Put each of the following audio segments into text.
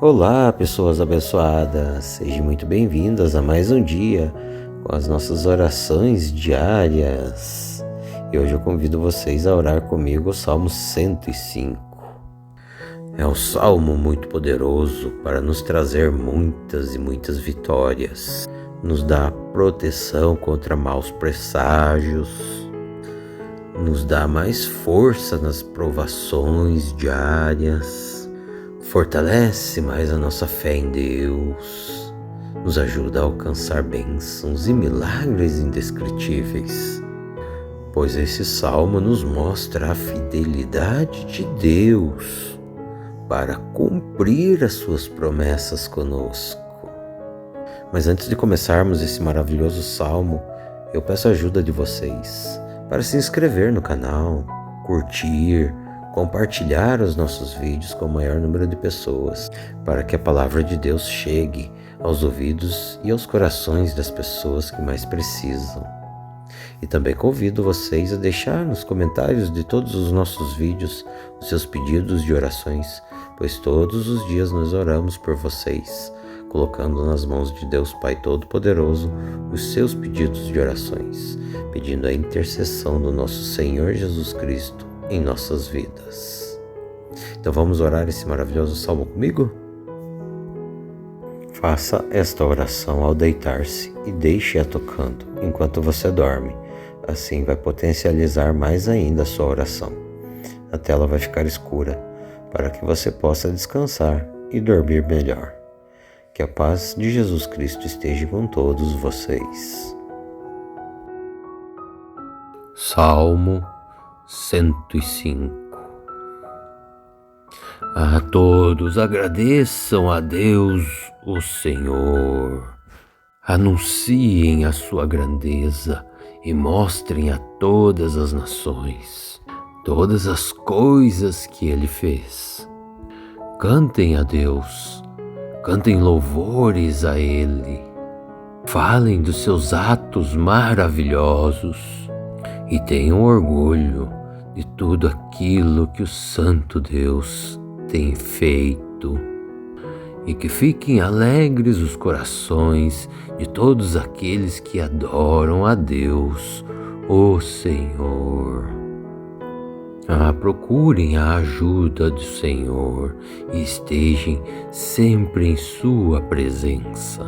Olá, pessoas abençoadas, sejam muito bem-vindas a mais um dia com as nossas orações diárias. E hoje eu convido vocês a orar comigo o Salmo 105. É um salmo muito poderoso para nos trazer muitas e muitas vitórias. Nos dá proteção contra maus presságios, nos dá mais força nas provações diárias, fortalece mais a nossa fé em Deus, nos ajuda a alcançar bênçãos e milagres indescritíveis, pois esse salmo nos mostra a fidelidade de Deus para cumprir as suas promessas conosco. Mas antes de começarmos esse maravilhoso salmo, eu peço a ajuda de vocês para se inscrever no canal, curtir, compartilhar os nossos vídeos com o maior número de pessoas, para que a palavra de Deus chegue aos ouvidos e aos corações das pessoas que mais precisam. E também convido vocês a deixar nos comentários de todos os nossos vídeos os seus pedidos de orações, pois todos os dias nós oramos por vocês, colocando nas mãos de Deus Pai Todo-Poderoso os seus pedidos de orações, pedindo a intercessão do nosso Senhor Jesus Cristo em nossas vidas. Então vamos orar esse maravilhoso salmo comigo? Faça esta oração ao deitar-se e deixe-a tocando enquanto você dorme. Assim vai potencializar mais ainda a sua oração. A tela vai ficar escura para que você possa descansar e dormir melhor. Que a paz de Jesus Cristo esteja com todos vocês. Salmo 105. A todos agradeçam a Deus, o Senhor. Anunciem a sua grandeza e mostrem a todas as nações todas as coisas que Ele fez. Cantem a Deus, cantem louvores a Ele. Falem dos seus atos maravilhosos e tenham orgulho de tudo aquilo que o Santo Deus tem feito. E que fiquem alegres os corações de todos aqueles que adoram a Deus, o Senhor. Procurem a ajuda do Senhor e estejam sempre em sua presença.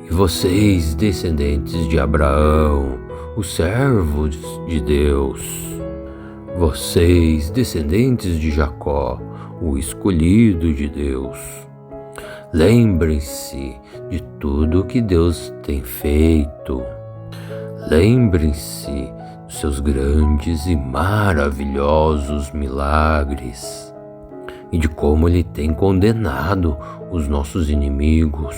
E vocês, descendentes de Abraão, os servos de Deus, vocês, descendentes de Jacó, o escolhido de Deus, lembrem-se de tudo que Deus tem feito. Lembrem-se dos seus grandes e maravilhosos milagres e de como Ele tem condenado os nossos inimigos,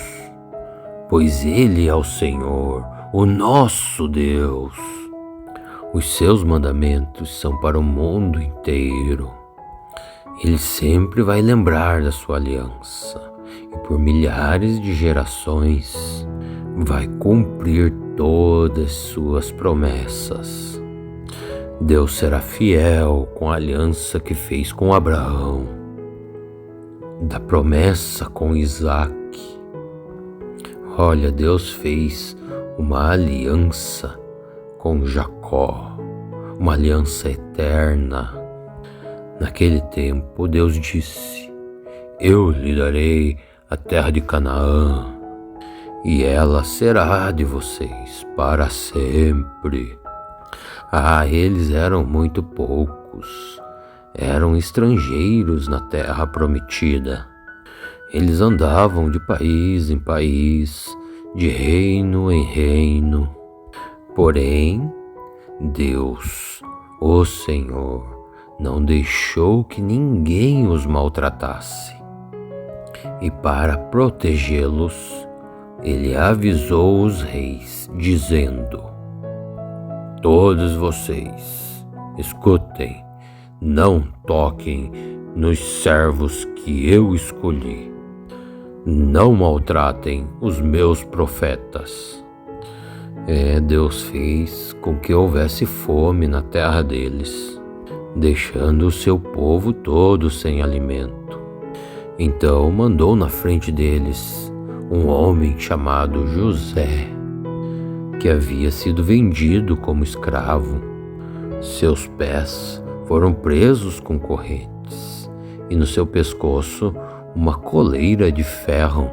pois Ele é o Senhor, o nosso Deus. Os seus mandamentos são para o mundo inteiro. Ele sempre vai lembrar da sua aliança e por milhares de gerações vai cumprir todas suas promessas. Deus será fiel com a aliança que fez com Abraão, da promessa com Isaac. Olha, Deus fez uma aliança com Jacó, uma aliança eterna. Naquele tempo, Deus disse: eu lhe darei a terra de Canaã, e ela será de vocês para sempre. Eles eram muito poucos, eram estrangeiros na terra prometida. Eles andavam de país em país, de reino em reino. Porém, Deus, o Senhor, não deixou que ninguém os maltratasse. E para protegê-los, Ele avisou os reis, dizendo: todos vocês, escutem, não toquem nos servos que eu escolhi. Não maltratem os meus profetas. Deus fez com que houvesse fome na terra deles, deixando o seu povo todo sem alimento. Então mandou na frente deles um homem chamado José, que havia sido vendido como escravo. Seus pés foram presos com correntes e no seu pescoço uma coleira de ferro.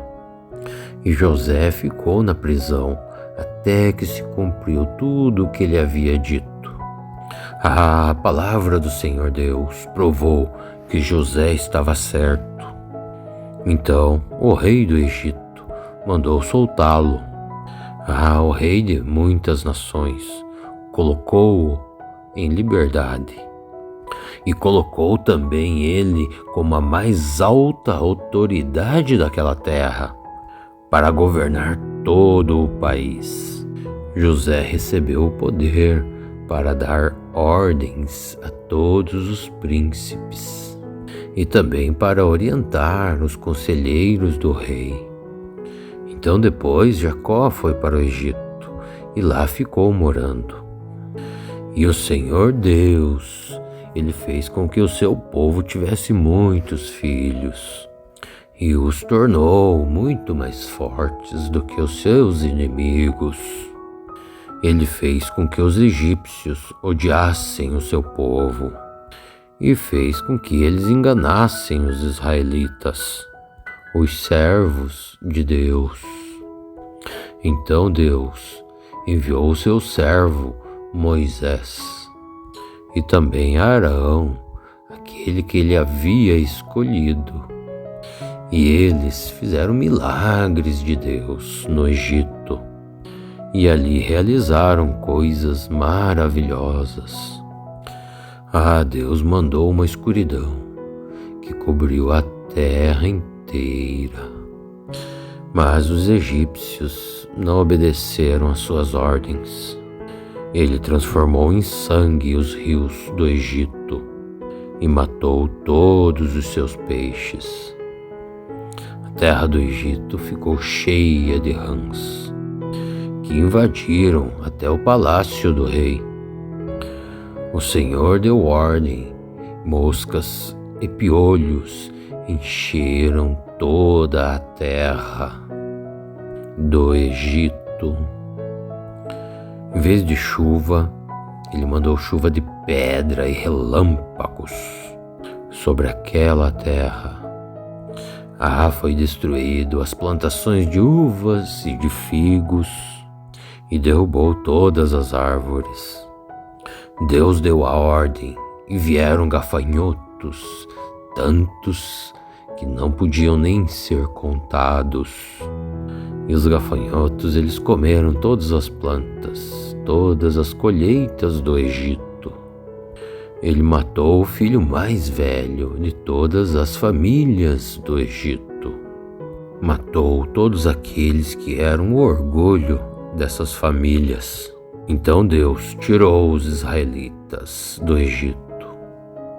E José ficou na prisão até que se cumpriu tudo o que ele havia dito. A palavra do Senhor Deus provou que José estava certo. Então o rei do Egito mandou soltá-lo. O rei de muitas nações colocou-o em liberdade e colocou também ele como a mais alta autoridade daquela terra para governar todo o país. José recebeu o poder para dar ordens a todos os príncipes e também para orientar os conselheiros do rei. Então depois Jacó foi para o Egito e lá ficou morando. E o Senhor Deus, ele fez com que o seu povo tivesse muitos filhos e os tornou muito mais fortes do que os seus inimigos. Ele fez com que os egípcios odiassem o seu povo e fez com que eles enganassem os israelitas, os servos de Deus. Então Deus enviou o seu servo Moisés e também Arão, aquele que ele havia escolhido. E eles fizeram milagres de Deus no Egito e ali realizaram coisas maravilhosas. Deus mandou uma escuridão que cobriu a terra inteira. Mas os egípcios não obedeceram às suas ordens. Ele transformou em sangue os rios do Egito e matou todos os seus peixes. A terra do Egito ficou cheia de rãs, que invadiram até o palácio do rei. O Senhor deu ordem, moscas e piolhos encheram toda a terra do Egito. Em vez de chuva, ele mandou chuva de pedra e relâmpagos sobre aquela terra. Foi destruído as plantações de uvas e de figos e derrubou todas as árvores. Deus deu a ordem e vieram gafanhotos, tantos que não podiam nem ser contados. E os gafanhotos, eles comeram todas as plantas, todas as colheitas do Egito. Ele matou o filho mais velho de todas as famílias do Egito. Matou todos aqueles que eram o orgulho dessas famílias. Então Deus tirou os israelitas do Egito.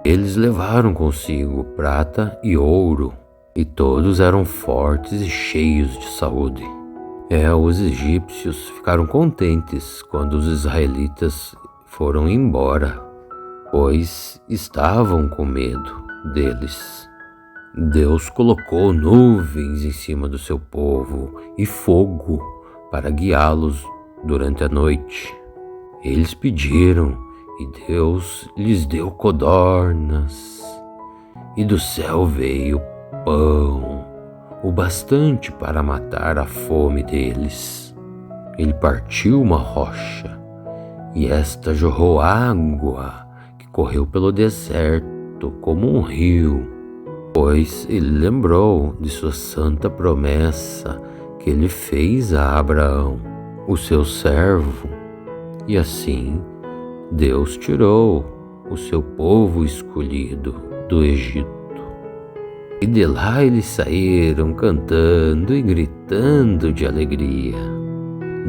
Eles levaram consigo prata e ouro, e todos eram fortes e cheios de saúde. Os egípcios ficaram contentes quando os israelitas foram embora, pois estavam com medo deles. Deus colocou nuvens em cima do seu povo e fogo para guiá-los durante a noite. Eles pediram e Deus lhes deu codornas, e do céu veio pão, o bastante para matar a fome deles. Ele partiu uma rocha, e esta jorrou água que correu pelo deserto como um rio, pois ele lembrou de sua santa promessa que ele fez a Abraão, o seu servo. E assim Deus tirou o seu povo escolhido do Egito. E de lá eles saíram cantando e gritando de alegria.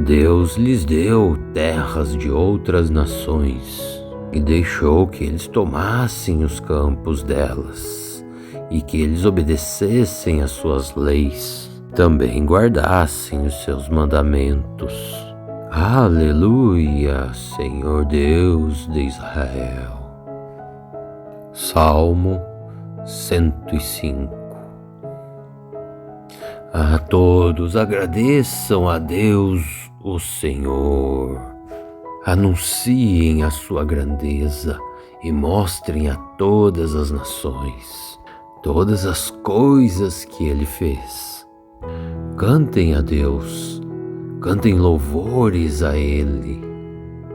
Deus lhes deu terras de outras nações e deixou que eles tomassem os campos delas e que eles obedecessem às suas leis, também guardassem os seus mandamentos. Aleluia, Senhor Deus de Israel. Salmo 105. A todos agradeçam a Deus, o Senhor. Anunciem a sua grandeza e mostrem a todas as nações todas as coisas que Ele fez. Cantem a Deus, cantem louvores a Ele.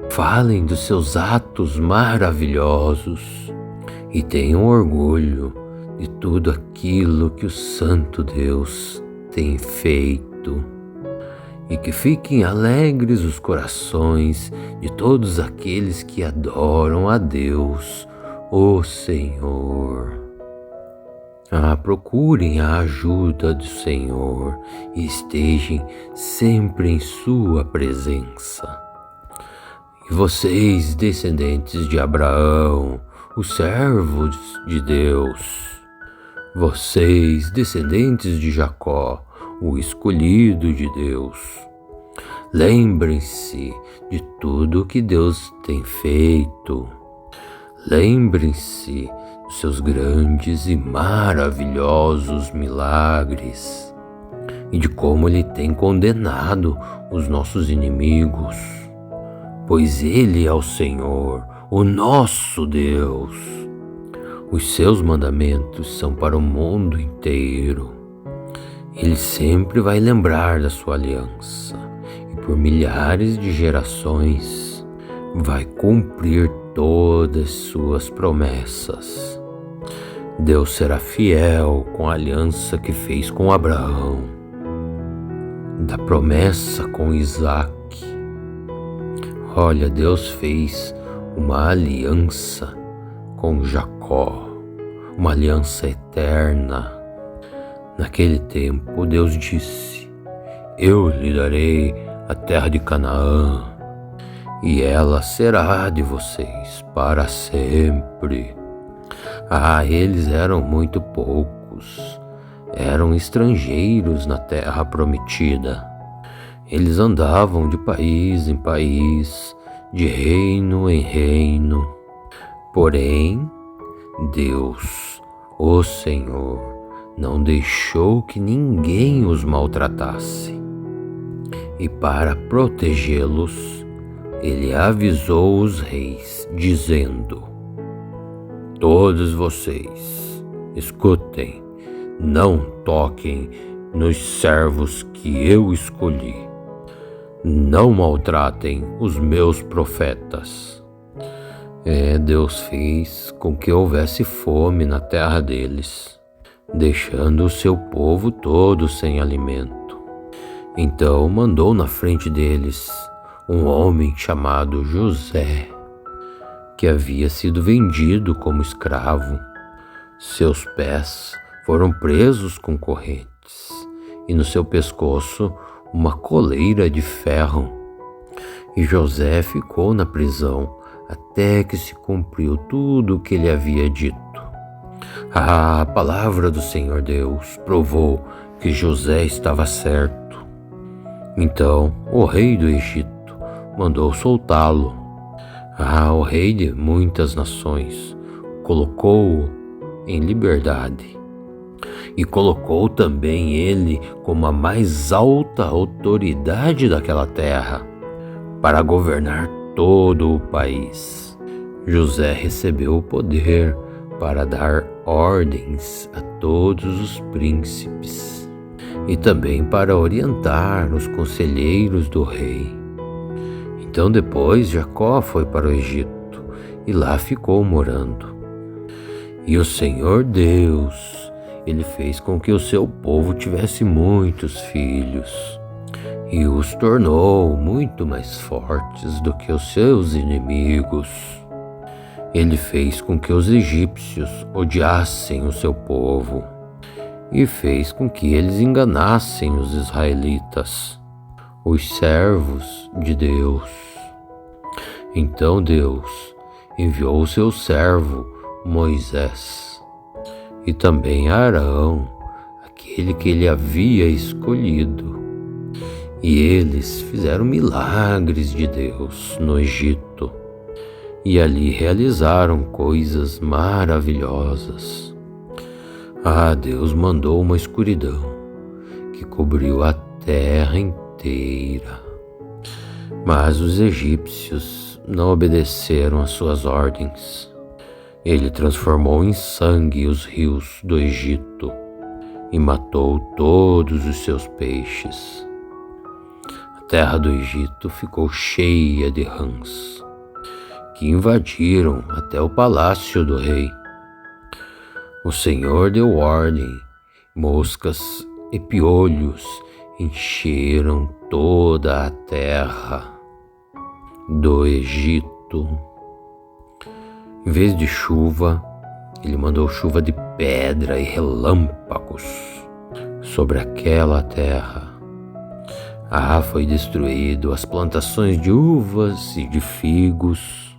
Falem dos seus atos maravilhosos e tenham orgulho de tudo aquilo que o Santo Deus tem feito. E que fiquem alegres os corações de todos aqueles que adoram a Deus, o Senhor. Procurem a ajuda do Senhor e estejam sempre em sua presença. E vocês, descendentes de Abraão, os servos de Deus, vocês, descendentes de Jacó, o escolhido de Deus, lembrem-se de tudo que Deus tem feito. Lembrem-se dos seus grandes e maravilhosos milagres e de como Ele tem condenado os nossos inimigos, pois Ele é o Senhor, o nosso Deus. Os seus mandamentos são para o mundo inteiro. Ele sempre vai lembrar da sua aliança e por milhares de gerações vai cumprir todas suas promessas. Deus será fiel com a aliança que fez com Abraão, da promessa com Isaac. Olha, Deus fez uma aliança com Jacó, uma aliança eterna. Naquele tempo, Deus disse: eu lhe darei a terra de Canaã, e ela será de vocês para sempre. Eles eram muito poucos, eram estrangeiros na terra prometida. Eles andavam de país em país, de reino em reino. Porém, Deus, o Senhor, não deixou que ninguém os maltratasse. E para protegê-los, Ele avisou os reis, dizendo: todos vocês, escutem, não toquem nos servos que eu escolhi. Não maltratem os meus profetas. Deus fez com que houvesse fome na terra deles, deixando o seu povo todo sem alimento. Então mandou na frente deles um homem chamado José, que havia sido vendido como escravo. Seus pés foram presos com correntes e no seu pescoço uma coleira de ferro. E José ficou na prisão até que se cumpriu tudo o que ele havia dito. A palavra do Senhor Deus provou que José estava certo. Então o rei do Egito mandou soltá-lo. O rei de muitas nações colocou-o em liberdade e colocou também ele como a mais alta autoridade daquela terra para governar todo o país. José recebeu o poder para dar ordens a todos os príncipes e também para orientar os conselheiros do rei. Então depois Jacó foi para o Egito e lá ficou morando. E o Senhor Deus, Ele fez com que o seu povo tivesse muitos filhos e os tornou muito mais fortes do que os seus inimigos. Ele fez com que os egípcios odiassem o seu povo e fez com que eles enganassem os israelitas, os servos de Deus. Então Deus enviou o seu servo Moisés e também Arão, aquele que ele havia escolhido. E eles fizeram milagres de Deus no Egito e ali realizaram coisas maravilhosas. Deus mandou uma escuridão que cobriu a terra inteira. Mas os egípcios não obedeceram às suas ordens. Ele transformou em sangue os rios do Egito e matou todos os seus peixes. A terra do Egito ficou cheia de rãs, que invadiram até o palácio do rei. O Senhor deu ordem, moscas e piolhos encheram toda a terra do Egito. Em vez de chuva, ele mandou chuva de pedra e relâmpagos sobre aquela terra. Foi destruído as plantações de uvas e de figos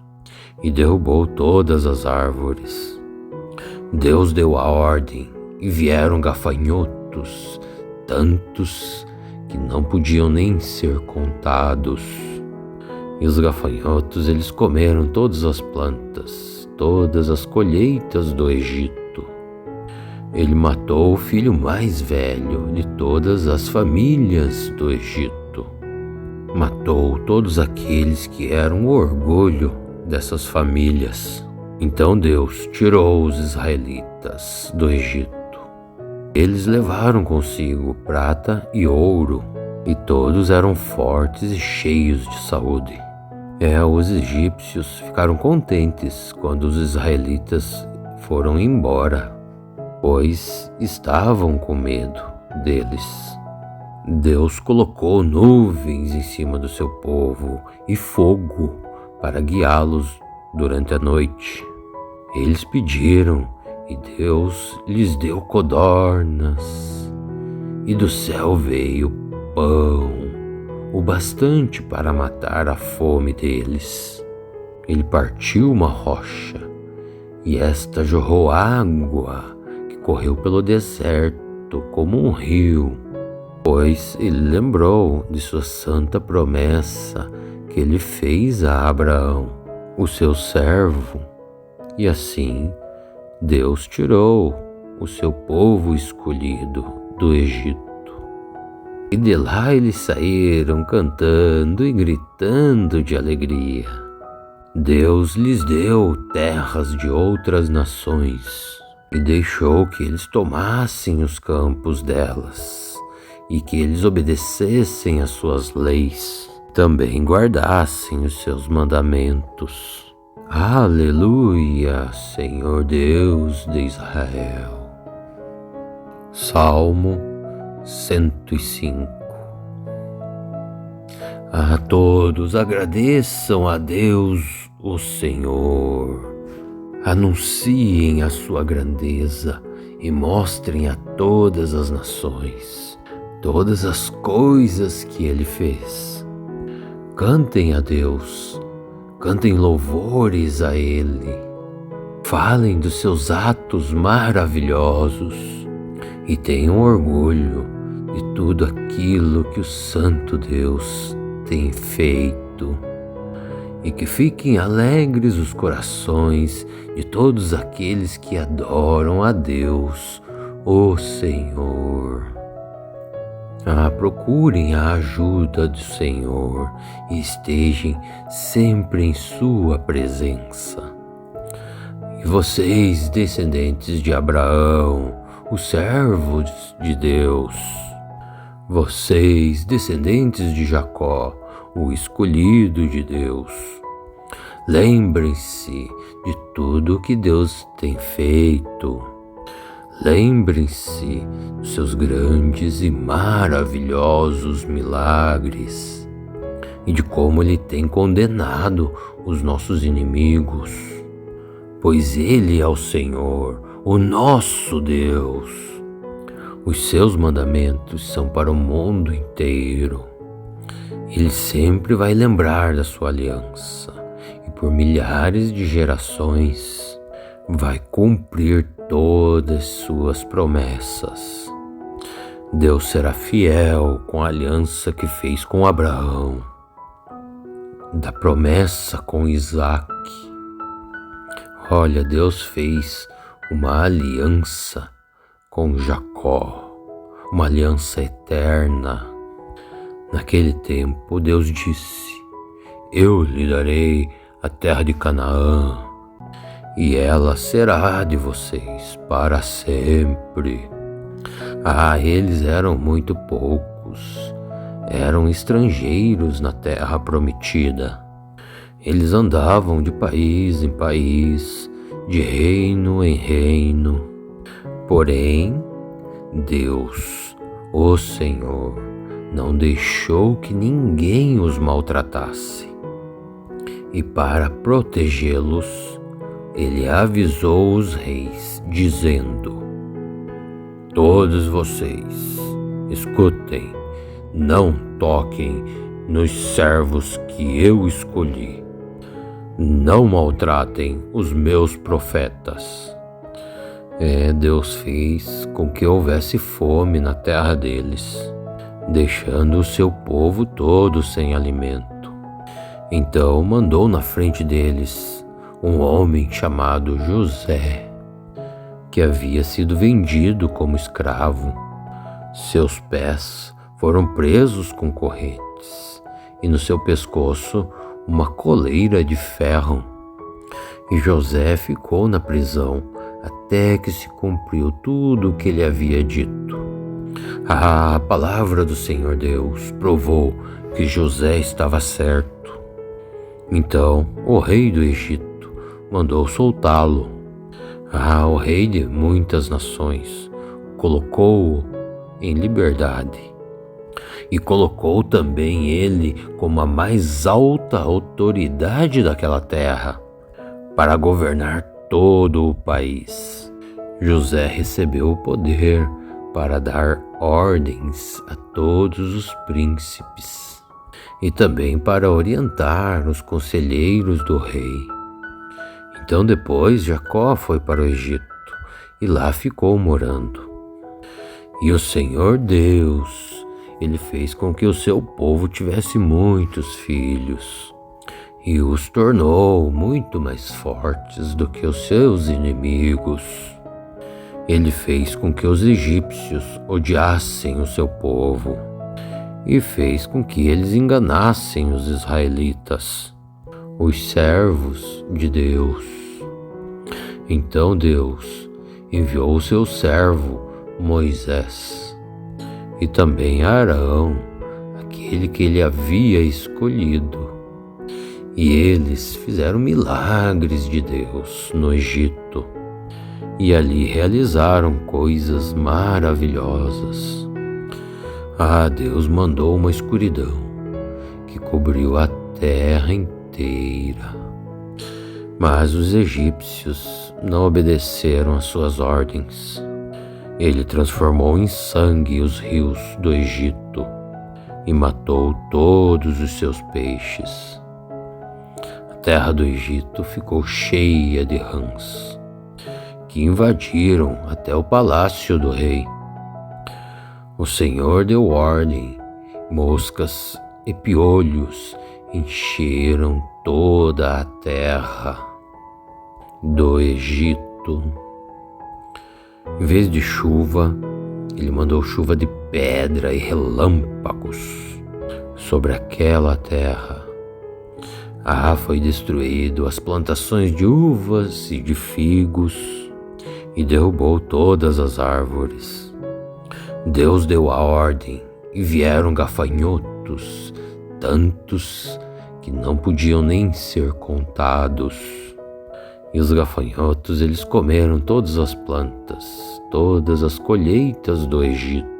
e derrubou todas as árvores. Deus deu a ordem e vieram gafanhotos, tantos que não podiam nem ser contados. E os gafanhotos, eles comeram todas as plantas, todas as colheitas do Egito. Ele matou o filho mais velho de todas as famílias do Egito. Matou todos aqueles que eram o orgulho dessas famílias. Então Deus tirou os israelitas do Egito. Eles levaram consigo prata e ouro, e todos eram fortes e cheios de saúde. Os egípcios ficaram contentes quando os israelitas foram embora, pois estavam com medo deles. Deus colocou nuvens em cima do seu povo e fogo para guiá-los durante a noite. Eles pediram e Deus lhes deu codornas, e do céu veio pão, o bastante para matar a fome deles. Ele partiu uma rocha, e esta jorrou água que correu pelo deserto como um rio, pois ele lembrou de sua santa promessa que ele fez a Abraão, o seu servo, e assim Deus tirou o seu povo escolhido do Egito. E de lá eles saíram cantando e gritando de alegria. Deus lhes deu terras de outras nações e deixou que eles tomassem os campos delas e que eles obedecessem às suas leis, também guardassem os seus mandamentos. Aleluia, Senhor Deus de Israel. Salmo 105. A todos agradeçam a Deus, o Senhor. Anunciem a sua grandeza e mostrem a todas as nações todas as coisas que Ele fez. Cantem a Deus, cantem louvores a Ele. Falem dos seus atos maravilhosos e tenham orgulho de tudo aquilo que o Santo Deus tem feito. E que fiquem alegres os corações de todos aqueles que adoram a Deus, o Senhor. Procurem a ajuda do Senhor e estejam sempre em sua presença. E vocês, descendentes de Abraão, o servo de Deus, vocês, descendentes de Jacó, o escolhido de Deus, lembrem-se de tudo que Deus tem feito. Lembrem-se dos seus grandes e maravilhosos milagres e de como Ele tem condenado os nossos inimigos, pois Ele é o Senhor, o nosso Deus. Os seus mandamentos são para o mundo inteiro. Ele sempre vai lembrar da sua aliança e por milhares de gerações vai cumprir todas suas promessas. Deus será fiel com a aliança que fez com Abraão, da promessa com Isaac. Olha, Deus fez uma aliança com Jacó, uma aliança eterna. Naquele tempo, Deus disse: eu lhe darei a terra de Canaã, e ela será de vocês para sempre. Eles eram muito poucos, eram estrangeiros na terra prometida. Eles andavam de país em país, de reino em reino. Porém, Deus, o Senhor, não deixou que ninguém os maltratasse. E para protegê-los, ele avisou os reis, dizendo: todos vocês, escutem, não toquem nos servos que eu escolhi. Não maltratem os meus profetas. Deus fez com que houvesse fome na terra deles, deixando o seu povo todo sem alimento. Então mandou na frente deles um homem chamado José, que havia sido vendido como escravo. Seus pés foram presos com correntes, e no seu pescoço uma coleira de ferro. E José ficou na prisão até que se cumpriu tudo o que ele havia dito. A palavra do Senhor Deus provou que José estava certo. Então o rei do Egito mandou soltá-lo. O rei de muitas nações colocou-o em liberdade. E colocou também ele como a mais alta autoridade daquela terra, para governar todo o país. José recebeu o poder para dar ordens a todos os príncipes e também para orientar os conselheiros do rei. Então depois Jacó foi para o Egito e lá ficou morando. E o Senhor Deus, ele fez com que o seu povo tivesse muitos filhos e os tornou muito mais fortes do que os seus inimigos. Ele fez com que os egípcios odiassem o seu povo e fez com que eles enganassem os israelitas, os servos de Deus. Então Deus enviou o seu servo Moisés e também Arão, aquele que ele havia escolhido. E eles fizeram milagres de Deus no Egito, e ali realizaram coisas maravilhosas. Deus mandou uma escuridão que cobriu a terra inteira. Mas os egípcios não obedeceram às suas ordens. Ele transformou em sangue os rios do Egito e matou todos os seus peixes. A terra do Egito ficou cheia de rãs, que invadiram até o palácio do rei. O Senhor deu ordem, moscas e piolhos encheram toda a terra do Egito. Em vez de chuva, ele mandou chuva de pedra e relâmpagos sobre aquela terra. Foi destruído as plantações de uvas e de figos e derrubou todas as árvores. Deus deu a ordem e vieram gafanhotos, tantos que não podiam nem ser contados. E os gafanhotos, eles comeram todas as plantas, todas as colheitas do Egito.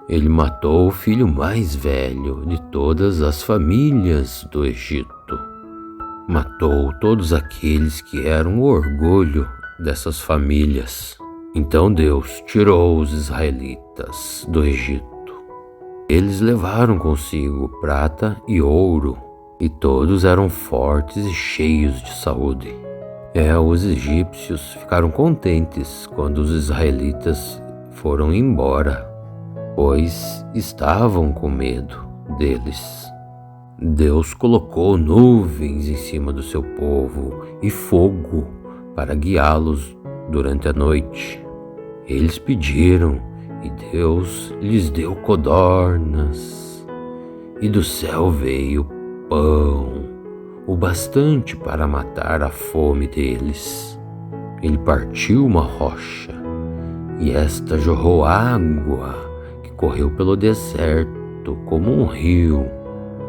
Ele matou o filho mais velho de todas as famílias do Egito. Matou todos aqueles que eram o orgulho dessas famílias. Então Deus tirou os israelitas do Egito. Eles levaram consigo prata e ouro, e todos eram fortes e cheios de saúde. Os egípcios ficaram contentes quando os israelitas foram embora, pois estavam com medo deles. Deus colocou nuvens em cima do seu povo e fogo para guiá-los durante a noite. Eles pediram e Deus lhes deu codornas, e do céu veio pão, o bastante para matar a fome deles. Ele partiu uma rocha, e esta jorrou água que correu pelo deserto como um rio,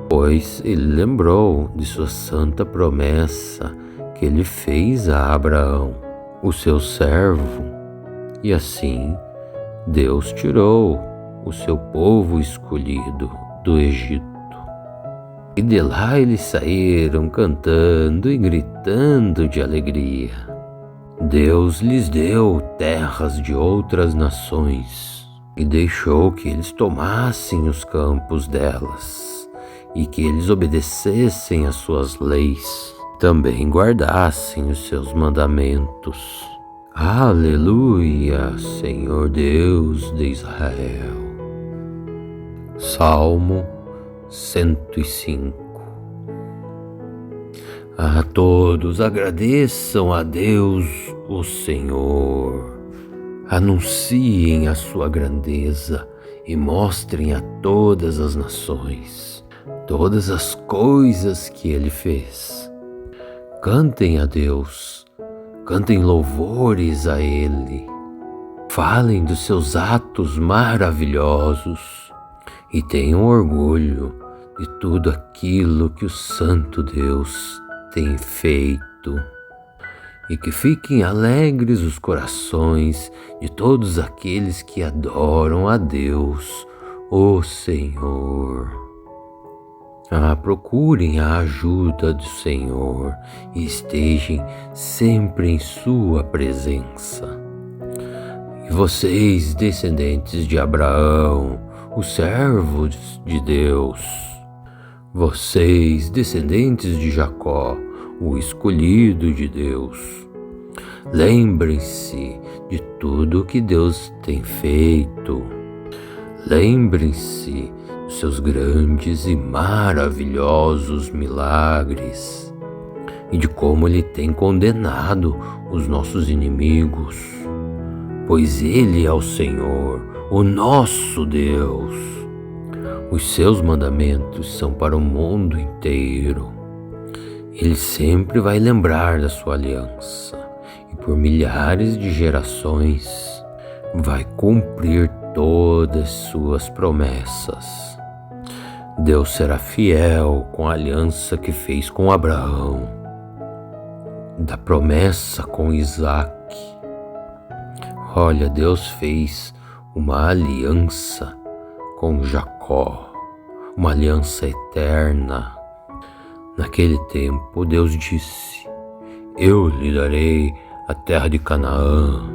pois ele lembrou de sua santa promessa que ele fez a Abraão, o seu servo, e assim Deus tirou o seu povo escolhido do Egito. E de lá eles saíram cantando e gritando de alegria. Deus lhes deu terras de outras nações e deixou que eles tomassem os campos delas e que eles obedecessem às suas leis, também guardassem os seus mandamentos. Aleluia, Senhor Deus de Israel. Salmo 105. A todos agradeçam a Deus, o Senhor. Anunciem a sua grandeza e mostrem a todas as nações todas as coisas que Ele fez. Cantem a Deus, cantem louvores a Ele. Falem dos seus atos maravilhosos e tenham orgulho de tudo aquilo que o Santo Deus tem feito, e que fiquem alegres os corações de todos aqueles que adoram a Deus, o Senhor. Procurem a ajuda do Senhor e estejam sempre em sua presença. E vocês, descendentes de Abraão, os servos de Deus, vocês, descendentes de Jacó, o escolhido de Deus, lembrem-se de tudo que Deus tem feito. Lembrem-se dos seus grandes e maravilhosos milagres e de como Ele tem condenado os nossos inimigos, pois Ele é o Senhor, o nosso Deus. Os seus mandamentos são para o mundo inteiro. Ele sempre vai lembrar da sua aliança e por milhares de gerações vai cumprir todas suas promessas. Deus será fiel com a aliança que fez com Abraão, da promessa com Isaac. Olha, Deus fez uma aliança com Jacó, uma aliança eterna. Naquele tempo, Deus disse: eu lhe darei a terra de Canaã,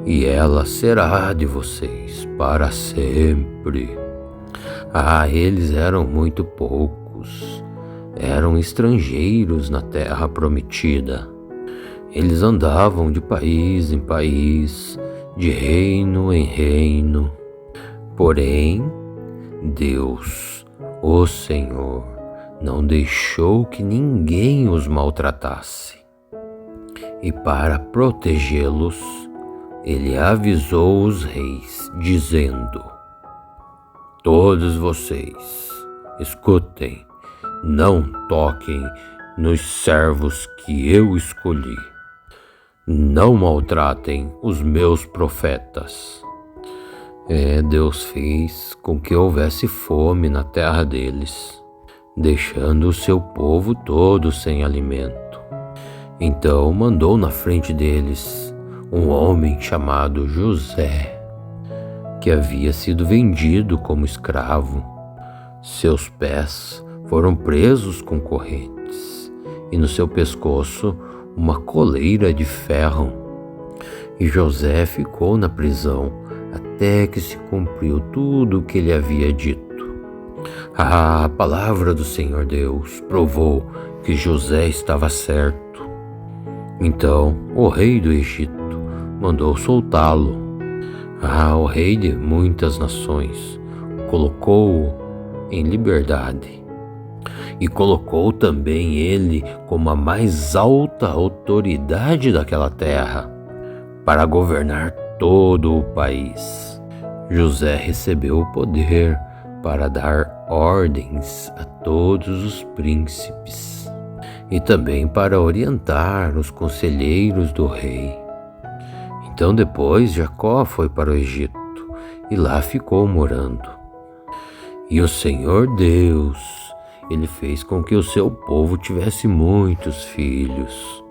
e ela será de vocês para sempre. Eles eram muito poucos, eram estrangeiros na terra prometida. Eles andavam de país em país, de reino em reino. Porém, Deus, o Senhor, não deixou que ninguém os maltratasse. E para protegê-los, Ele avisou os reis, dizendo: todos vocês, escutem, não toquem nos servos que eu escolhi. Não maltratem os meus profetas. Deus fez com que houvesse fome na terra deles, deixando o seu povo todo sem alimento. Então mandou na frente deles um homem chamado José, que havia sido vendido como escravo. Seus pés foram presos com correntes e no seu pescoço uma coleira de ferro. E José ficou na prisão até que se cumpriu tudo o que ele havia dito. A palavra do Senhor Deus provou que José estava certo. Então o rei do Egito mandou soltá-lo. O rei de muitas nações colocou-o em liberdade e colocou também ele como a mais alta autoridade daquela terra para governar todo o país. José recebeu o poder para dar ordens a todos os príncipes e também para orientar os conselheiros do rei. Então depois Jacó foi para o Egito e lá ficou morando. E o Senhor Deus, ele fez com que o seu povo tivesse muitos filhos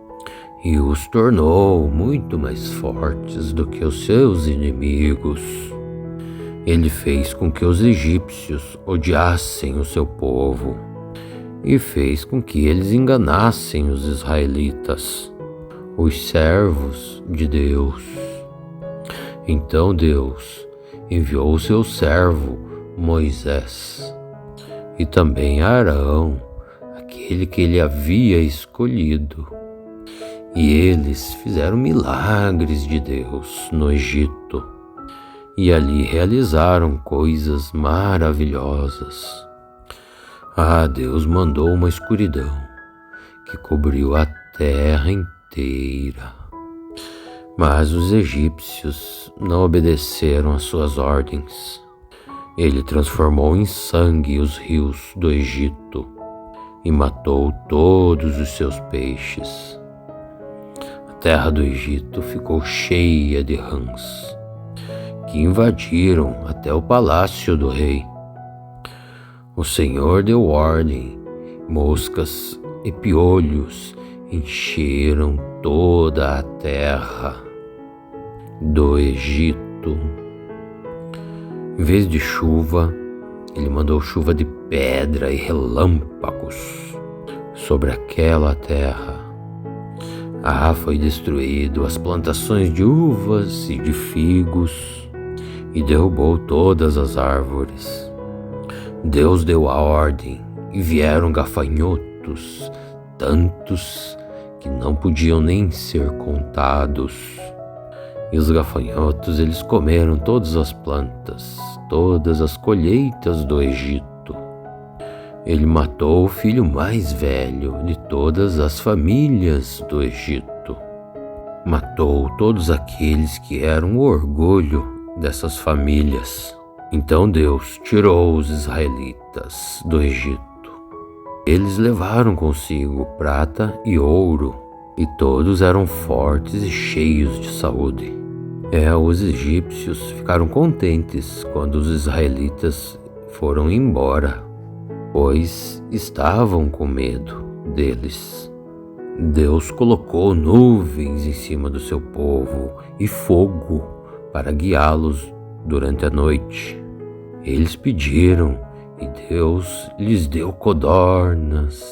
e os tornou muito mais fortes do que os seus inimigos. Ele fez com que os egípcios odiassem o seu povo e fez com que eles enganassem os israelitas, os servos de Deus. Então Deus enviou o seu servo Moisés e também Arão, aquele que ele havia escolhido. E eles fizeram milagres de Deus no Egito e ali realizaram coisas maravilhosas. Deus mandou uma escuridão que cobriu a terra inteira. Mas os egípcios não obedeceram às suas ordens. Ele transformou em sangue os rios do Egito e matou todos os seus peixes. A terra do Egito ficou cheia de rãs, que invadiram até o palácio do rei. O Senhor deu ordem, moscas e piolhos encheram toda a terra do Egito. Em vez de chuva, ele mandou chuva de pedra e relâmpagos sobre aquela terra. Foi destruído as plantações de uvas e de figos e derrubou todas as árvores. Deus deu a ordem e vieram gafanhotos, tantos que não podiam nem ser contados. E os gafanhotos, eles comeram todas as plantas, todas as colheitas do Egito. Ele matou o filho mais velho de todas as famílias do Egito. Matou todos aqueles que eram o orgulho dessas famílias. Então Deus tirou os israelitas do Egito. Eles levaram consigo prata e ouro, e todos eram fortes e cheios de saúde. Os egípcios ficaram contentes quando os israelitas foram embora, pois estavam com medo deles. Deus colocou nuvens em cima do seu povo e fogo para guiá-los durante a noite. Eles pediram e Deus lhes deu codornas,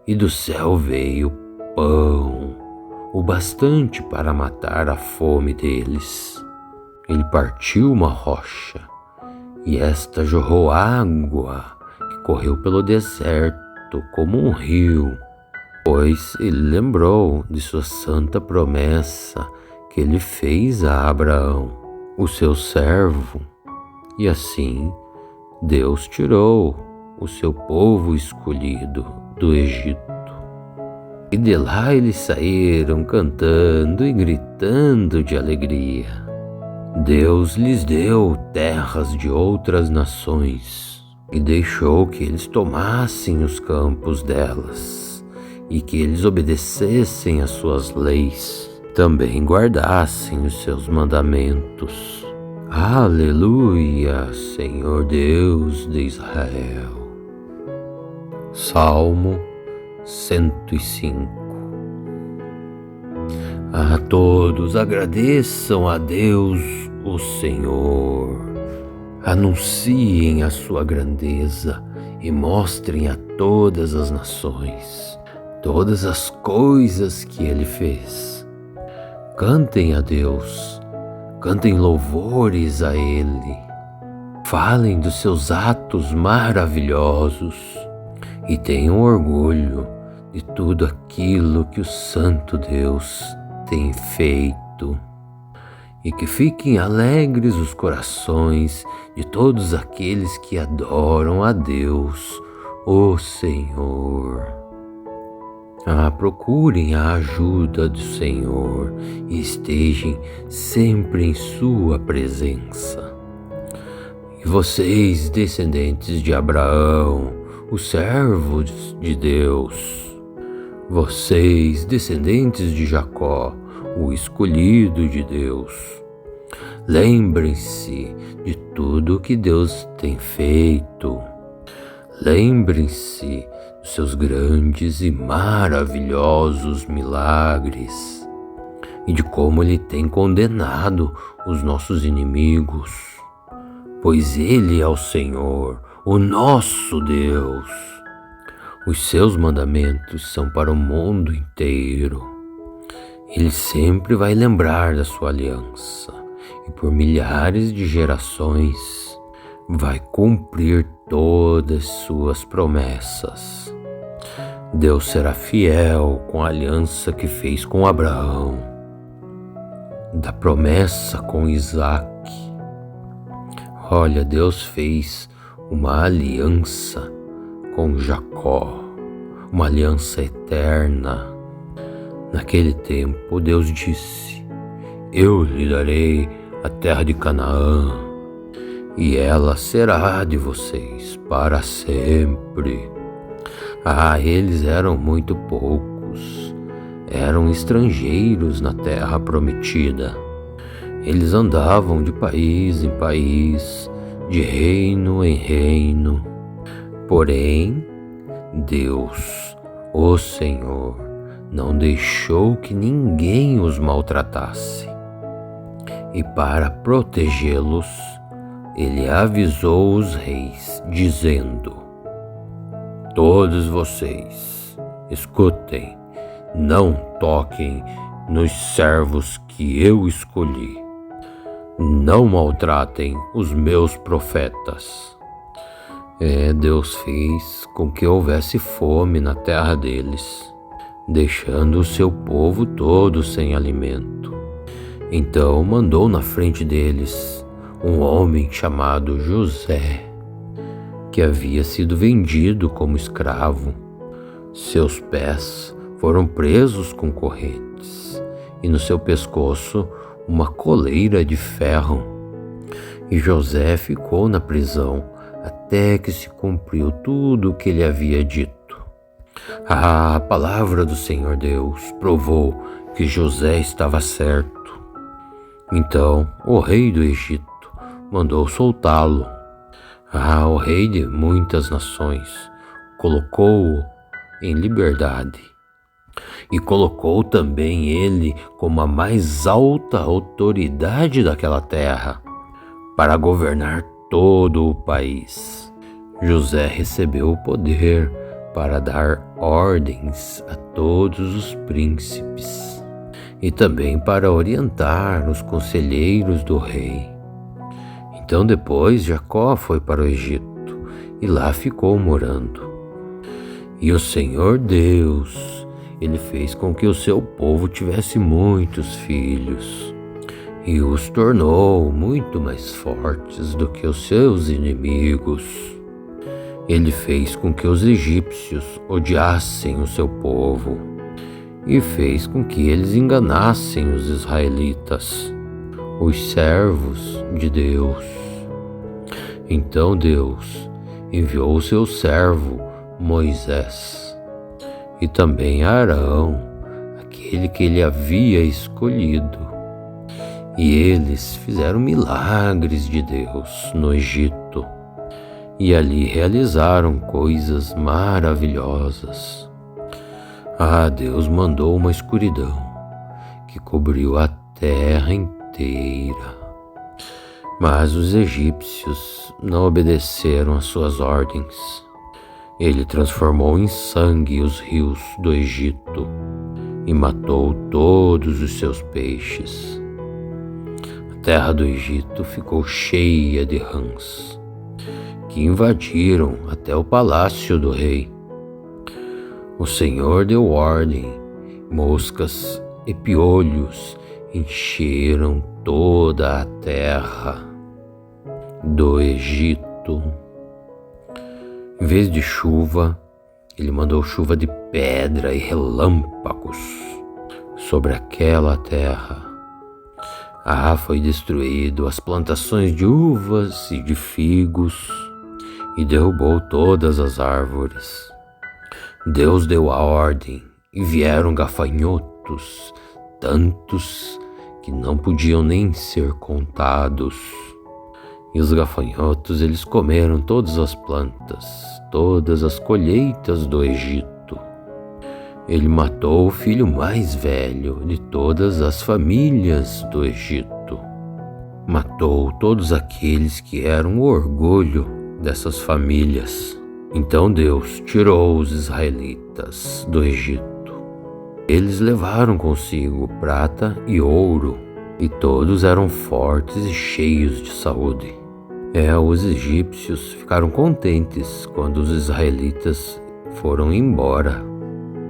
e do céu veio pão, o bastante para matar a fome deles. Ele partiu uma rocha, e esta jorrou água que correu pelo deserto como um rio, pois ele lembrou de sua santa promessa que ele fez a Abraão, o seu servo. E assim Deus tirou o seu povo escolhido do Egito. E de lá eles saíram cantando e gritando de alegria. Deus lhes deu terras de outras nações e deixou que eles tomassem os campos delas e que eles obedecessem às suas leis, também guardassem os seus mandamentos. Aleluia, Senhor Deus de Israel. Salmo 105. Todos agradeçam a Deus, o Senhor. Anunciem a sua grandeza e mostrem a todas as nações todas as coisas que Ele fez. Cantem a Deus, cantem louvores a Ele. Falem dos seus atos maravilhosos e tenham orgulho de tudo aquilo que o Santo Deus tem feito. E que fiquem alegres os corações de todos aqueles que adoram a Deus, o Senhor. Procurem a ajuda do Senhor e estejam sempre em sua presença. Vocês, descendentes de Abraão, os servos de Deus, vocês, descendentes de Jacó, o escolhido de Deus, lembrem-se de tudo que Deus tem feito. Lembrem-se dos seus grandes e maravilhosos milagres e de como Ele tem condenado os nossos inimigos, pois Ele é o Senhor, o nosso Deus. Os seus mandamentos são para o mundo inteiro. Ele sempre vai lembrar da sua aliança e por milhares de gerações vai cumprir todas suas promessas. Deus será fiel com a aliança que fez com Abraão, da promessa com Isaac. Olha, Deus fez uma aliança com Jacó, uma aliança eterna. Naquele tempo, Deus disse: eu lhe darei a terra de Canaã, e ela será de vocês para sempre. Eles eram muito poucos, eram estrangeiros na terra prometida. Eles andavam de país em país, de reino em reino. Porém, Deus, o Senhor, não deixou que ninguém os maltratasse. E para protegê-los, Ele avisou os reis, dizendo: todos vocês, escutem, não toquem nos servos que eu escolhi. Não maltratem os meus profetas. Deus fez com que houvesse fome na terra deles, deixando o seu povo todo sem alimento. Então mandou na frente deles um homem chamado José, que havia sido vendido como escravo. Seus pés foram presos com correntes e no seu pescoço uma coleira de ferro. E José ficou na prisão até que se cumpriu tudo o que ele havia dito. A palavra do Senhor Deus provou que José estava certo. Então o rei do Egito mandou soltá-lo. O rei de muitas nações colocou-o em liberdade e colocou também ele como a mais alta autoridade daquela terra para governar todo o país. José recebeu o poder para dar ordens a todos os príncipes e também para orientar os conselheiros do rei. Então depois Jacó foi para o Egito e lá ficou morando. E o Senhor Deus, Ele fez com que o seu povo tivesse muitos filhos e os tornou muito mais fortes do que os seus inimigos. Ele fez com que os egípcios odiassem o seu povo e fez com que eles enganassem os israelitas, os servos de Deus. Então Deus enviou o seu servo Moisés e também Arão, aquele que ele havia escolhido. E eles fizeram milagres de Deus no Egito e ali realizaram coisas maravilhosas. Deus mandou uma escuridão que cobriu a terra inteira. Mas os egípcios não obedeceram às suas ordens. Ele transformou em sangue os rios do Egito e matou todos os seus peixes. A terra do Egito ficou cheia de rãs, que invadiram até o palácio do rei. O Senhor deu ordem, moscas e piolhos encheram toda a terra do Egito. Em vez de chuva, ele mandou chuva de pedra e relâmpagos sobre aquela terra. Foi destruído as plantações de uvas e de figos e derrubou todas as árvores. Deus deu a ordem e vieram gafanhotos, tantos que não podiam nem ser contados. E os gafanhotos, eles comeram todas as plantas, todas as colheitas do Egito. Ele matou o filho mais velho de todas as famílias do Egito. Matou todos aqueles que eram o orgulho dessas famílias. Então Deus tirou os israelitas do Egito. Eles levaram consigo prata e ouro, e todos eram fortes e cheios de saúde. Os egípcios ficaram contentes quando os israelitas foram embora,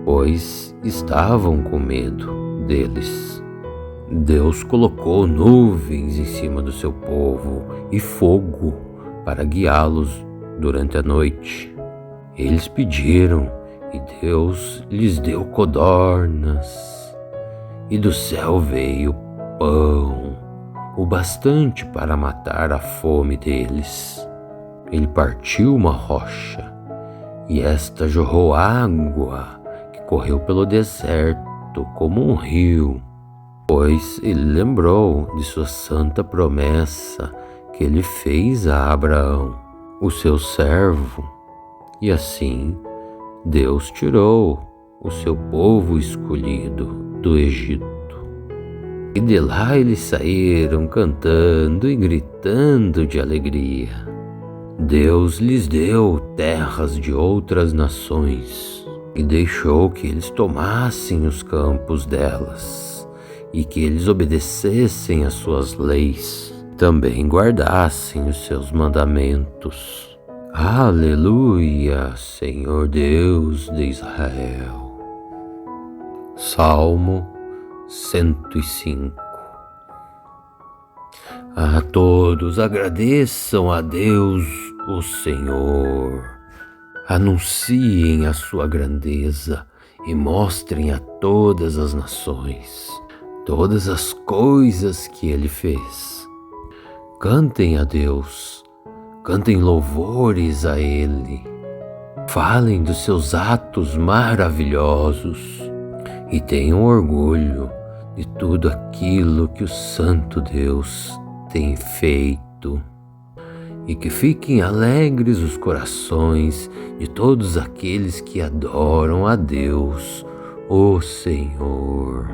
pois estavam com medo deles. Deus colocou nuvens em cima do seu povo e fogo para guiá-los durante a noite. Eles pediram e Deus lhes deu codornas, e do céu veio pão, o bastante para matar a fome deles. Ele partiu uma rocha, e esta jorrou água que correu pelo deserto como um rio, pois ele lembrou de sua santa promessa que ele fez a Abraão, o seu servo, e assim Deus tirou o seu povo escolhido do Egito. E de lá eles saíram cantando e gritando de alegria. Deus lhes deu terras de outras nações e deixou que eles tomassem os campos delas e que eles obedecessem às suas leis, também guardassem os seus mandamentos. Aleluia, Senhor Deus de Israel. Salmo 105. A todos agradeçam a Deus, o Senhor. Anunciem a sua grandeza e mostrem a todas as nações todas as coisas que Ele fez. Cantem a Deus, cantem louvores a Ele. Falem dos seus atos maravilhosos e tenham orgulho de tudo aquilo que o Santo Deus tem feito. E que fiquem alegres os corações de todos aqueles que adoram a Deus, o Senhor.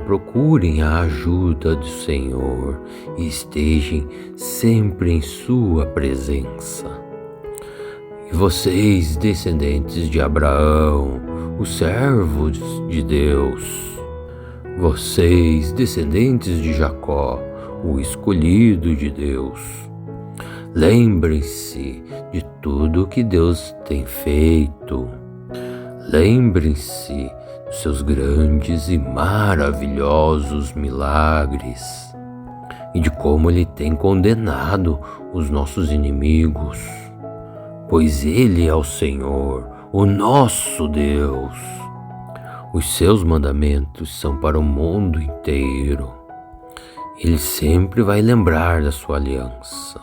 Procurem a ajuda do Senhor e estejam sempre em sua presença. E vocês, descendentes de Abraão, o servo de Deus, vocês, descendentes de Jacó, o escolhido de Deus, lembrem-se de tudo que Deus tem feito. Lembrem-se dos seus grandes e maravilhosos milagres e de como Ele tem condenado os nossos inimigos, pois Ele é o Senhor, o nosso Deus. Os seus mandamentos são para o mundo inteiro. Ele sempre vai lembrar da sua aliança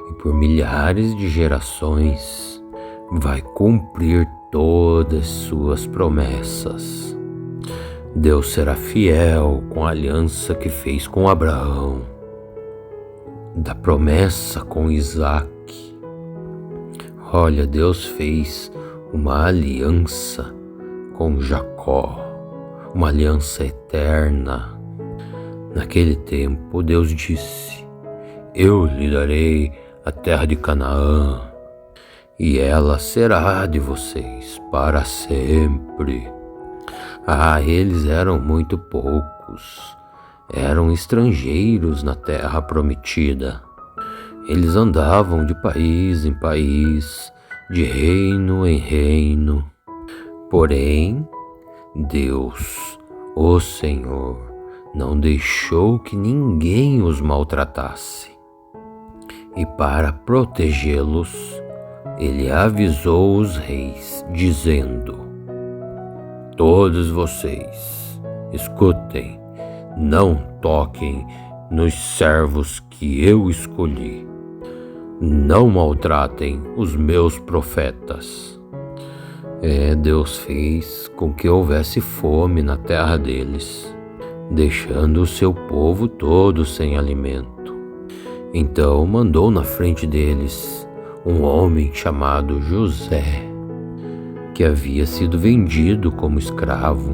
e por milhares de gerações vai cumprir todas suas promessas. Deus será fiel com a aliança que fez com Abraão, da promessa com Isaac. Olha, Deus fez uma aliança com Jacó, uma aliança eterna. Naquele tempo, Deus disse: eu lhe darei a terra de Canaã, e ela será de vocês para sempre. Eles eram muito poucos, eram estrangeiros na terra prometida. Eles andavam de país em país, de reino em reino. Porém, Deus, o Senhor, não deixou que ninguém os maltratasse. E para protegê-los, Ele avisou os reis, dizendo: todos vocês, escutem, não toquem nos servos que eu escolhi. Não maltratem os meus profetas. Deus fez com que houvesse fome na terra deles, deixando o seu povo todo sem alimento. Então mandou na frente deles um homem chamado José, que havia sido vendido como escravo.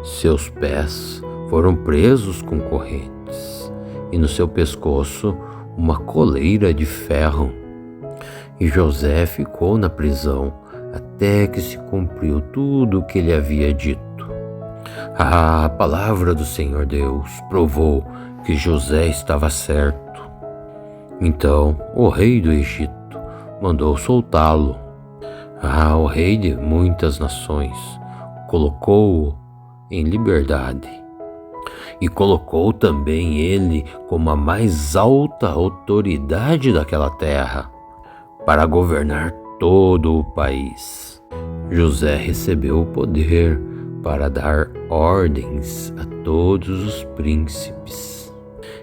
Seus pés foram presos com correntes e no seu pescoço uma coleira de ferro. E José ficou na prisão até que se cumpriu tudo o que ele havia dito. A palavra do Senhor Deus provou que José estava certo. Então o rei do Egito mandou soltá-lo. O rei de muitas nações colocou-o em liberdade e colocou também ele como a mais alta autoridade daquela terra para governar todo o país. José recebeu o poder para dar ordens a todos os príncipes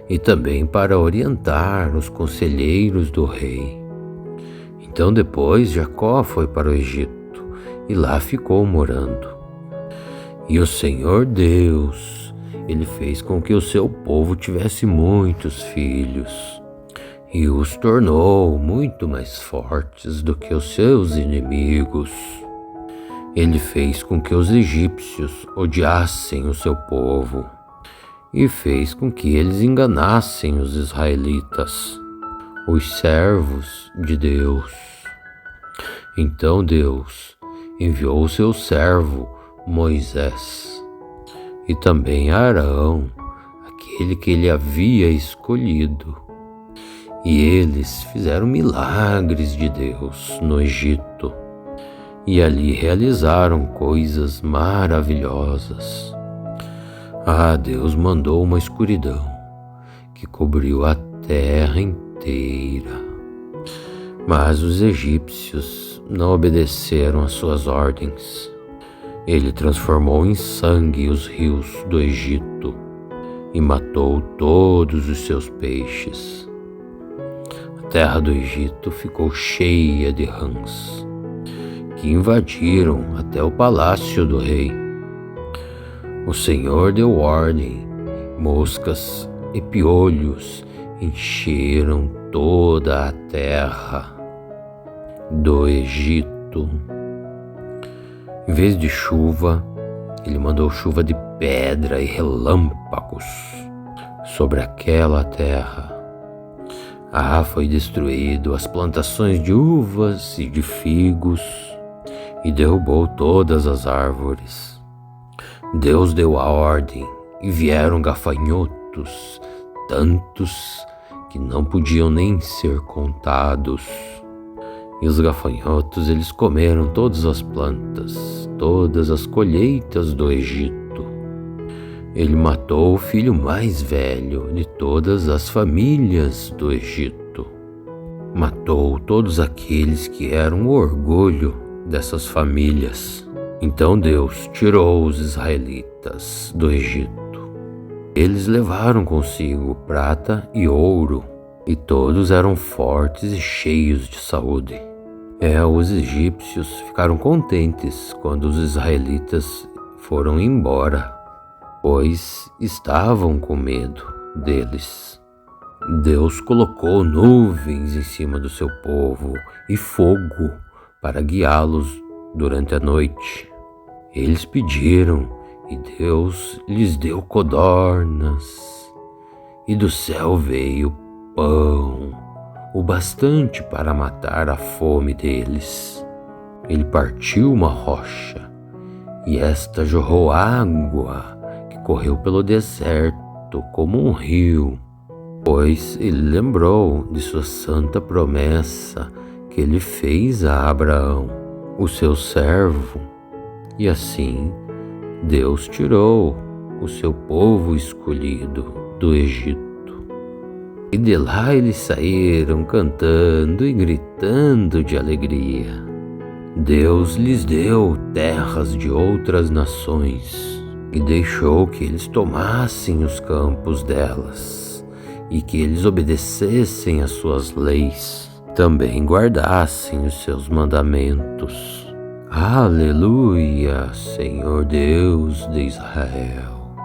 e também para orientar os conselheiros do rei. Então depois Jacó foi para o Egito e lá ficou morando. E o Senhor Deus, ele fez com que o seu povo tivesse muitos filhos e os tornou muito mais fortes do que os seus inimigos. Ele fez com que os egípcios odiassem o seu povo e fez com que eles enganassem os israelitas, os servos de Deus. Então Deus enviou o seu servo Moisés e também Arão, aquele que ele havia escolhido. E eles fizeram milagres de Deus no Egito e ali realizaram coisas maravilhosas. Deus mandou uma escuridão que cobriu a terra inteira. Mas os egípcios não obedeceram às suas ordens. Ele transformou em sangue os rios do Egito e matou todos os seus peixes. A terra do Egito ficou cheia de rãs, que invadiram até o palácio do rei. O Senhor deu ordem, moscas e piolhos encheram toda a terra do Egito. Em vez de chuva, ele mandou chuva de pedra e relâmpagos sobre aquela terra. Foi destruído as plantações de uvas e de figos e derrubou todas as árvores. Deus deu a ordem e vieram gafanhotos, tantos que não podiam nem ser contados. E os gafanhotos, eles comeram todas as plantas, todas as colheitas do Egito. Ele matou o filho mais velho de todas as famílias do Egito. Matou todos aqueles que eram o orgulho dessas famílias. Então Deus tirou os israelitas do Egito. Eles levaram consigo prata e ouro, e todos eram fortes e cheios de saúde. Os egípcios ficaram contentes quando os israelitas foram embora, pois estavam com medo deles. Deus colocou nuvens em cima do seu povo e fogo para guiá-los durante a noite. Eles pediram e Deus lhes deu codornas, e do céu veio pão, o bastante para matar a fome deles. Ele partiu uma rocha, e esta jorrou água que correu pelo deserto como um rio, pois ele lembrou de sua santa promessa que ele fez a Abraão, o seu servo, e assim Deus tirou o seu povo escolhido do Egito. E de lá eles saíram cantando e gritando de alegria. Deus lhes deu terras de outras nações e deixou que eles tomassem os campos delas e que eles obedecessem às suas leis, também guardassem os seus mandamentos. Aleluia, Senhor Deus de Israel.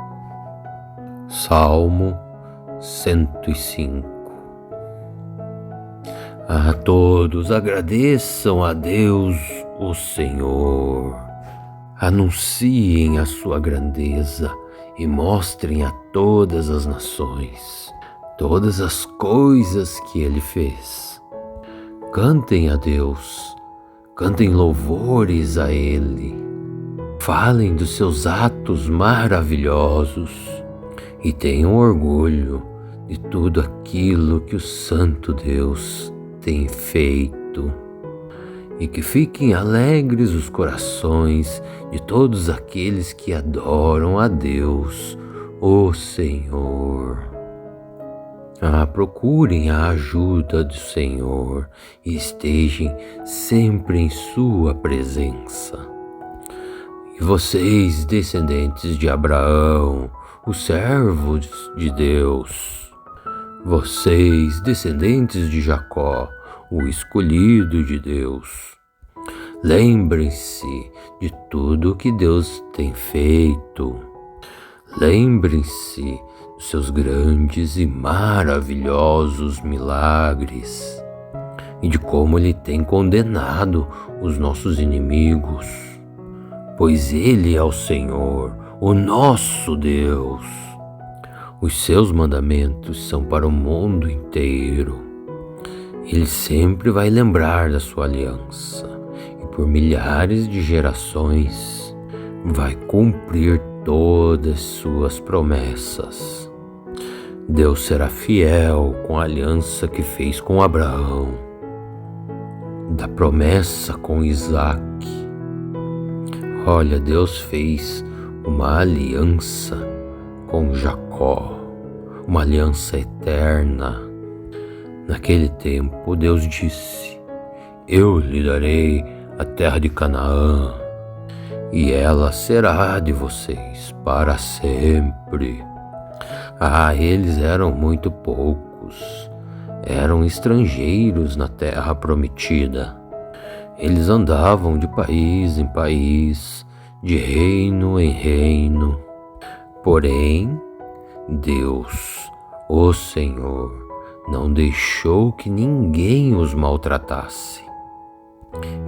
Salmo 105. A todos agradeçam a Deus, o Senhor. Anunciem a sua grandeza e mostrem a todas as nações todas as coisas que Ele fez. Cantem a Deus, cantem louvores a Ele. Falem dos seus atos maravilhosos e tenham orgulho de tudo aquilo que o Santo Deus tem feito. E que fiquem alegres os corações de todos aqueles que adoram a Deus, o Senhor. Procurem a ajuda do Senhor e estejam sempre em sua presença. E vocês, descendentes de Abraão, os servos de Deus, vocês, descendentes de Jacó, o escolhido de Deus, lembrem-se de tudo que Deus tem feito. Lembrem-se dos seus grandes e maravilhosos milagres e de como Ele tem condenado os nossos inimigos, pois Ele é o Senhor, o nosso Deus. Os seus mandamentos são para o mundo inteiro. Ele sempre vai lembrar da sua aliança e por milhares de gerações vai cumprir todas suas promessas. Deus será fiel com a aliança que fez com Abraão, da promessa com Isaac. Olha, Deus fez uma aliança com Jacó, uma aliança eterna. Naquele tempo, Deus disse: eu lhe darei a terra de Canaã, e ela será de vocês para sempre. Eles eram muito poucos, eram estrangeiros na terra prometida. Eles andavam de país em país, de reino em reino. Porém, Deus, o Senhor, não deixou que ninguém os maltratasse.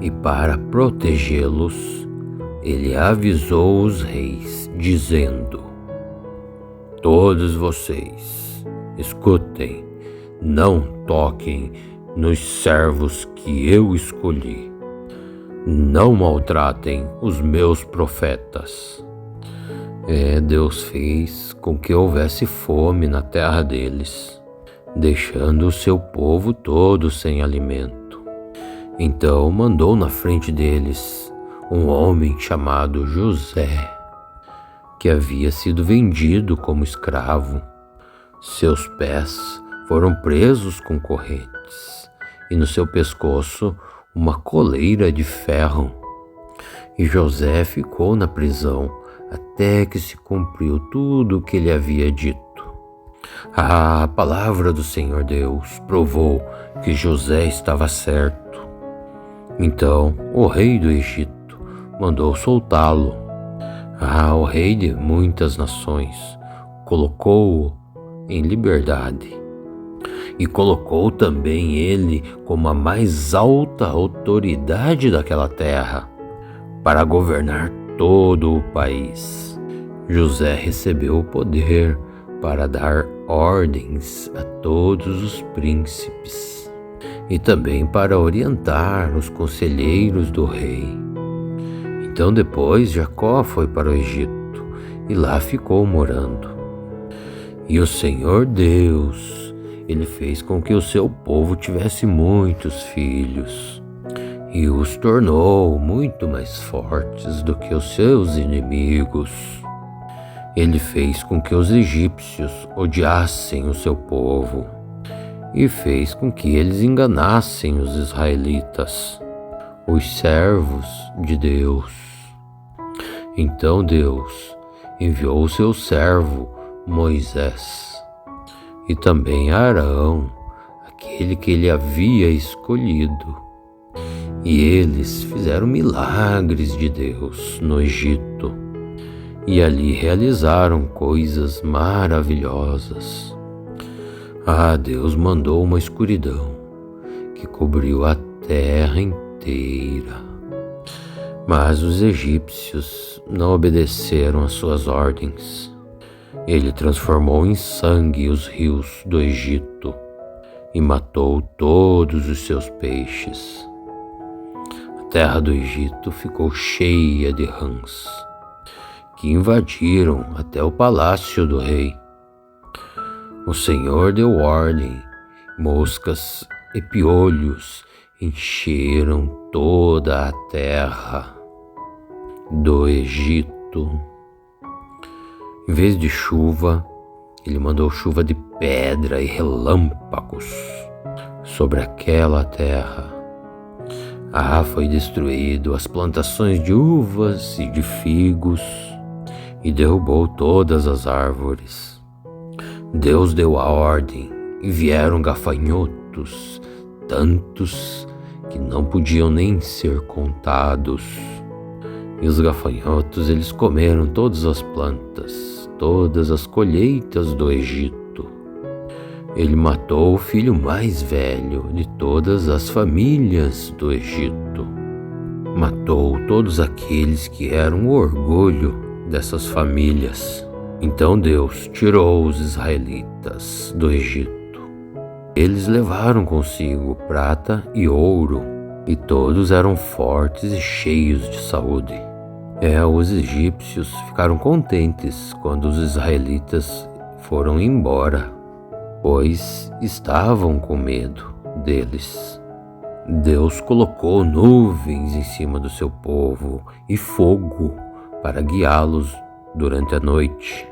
E para protegê-los, Ele avisou os reis, dizendo: todos vocês, escutem, não toquem nos servos que eu escolhi. Não maltratem os meus profetas. Deus fez com que houvesse fome na terra deles, deixando o seu povo todo sem alimento. Então mandou na frente deles um homem chamado José, que havia sido vendido como escravo. Seus pés foram presos com correntes e no seu pescoço uma coleira de ferro. E José ficou na prisão até que se cumpriu tudo o que ele havia dito. A palavra do Senhor Deus provou que José estava certo. Então o rei do Egito mandou soltá-lo. O rei de muitas nações colocou-o em liberdade e colocou também ele como a mais alta autoridade daquela terra para governar todo o país. José recebeu o poder para dar ordens a todos os príncipes e também para orientar os conselheiros do rei. Então depois Jacó foi para o Egito e lá ficou morando. E o Senhor Deus, Ele fez com que o seu povo tivesse muitos filhos e os tornou muito mais fortes do que os seus inimigos. Ele fez com que os egípcios odiassem o seu povo e fez com que eles enganassem os israelitas, os servos de Deus. Então Deus, enviou o seu servo Moisés e também Arão, aquele que ele havia escolhido. E eles fizeram milagres de Deus no Egito e ali realizaram coisas maravilhosas. Deus mandou uma escuridão que cobriu a terra inteira. Mas os egípcios não obedeceram às suas ordens. Ele transformou em sangue os rios do Egito e matou todos os seus peixes. A terra do Egito ficou cheia de rãs, que invadiram até o palácio do rei. O Senhor deu ordem, moscas e piolhos encheram toda a terra do Egito. Em vez de chuva, ele mandou chuva de pedra e relâmpagos sobre aquela terra. Foi destruído as plantações de uvas e de figos e derrubou todas as árvores. Deus deu a ordem e vieram gafanhotos, tantos que não podiam nem ser contados. E os gafanhotos, eles comeram todas as plantas, todas as colheitas do Egito. Ele matou o filho mais velho de todas as famílias do Egito. Matou todos aqueles que eram o orgulho dessas famílias. Então Deus tirou os israelitas do Egito. Eles levaram consigo prata e ouro, e todos eram fortes e cheios de saúde. Os egípcios ficaram contentes quando os israelitas foram embora, pois estavam com medo deles. Deus colocou nuvens em cima do seu povo e fogo para guiá-los durante a noite.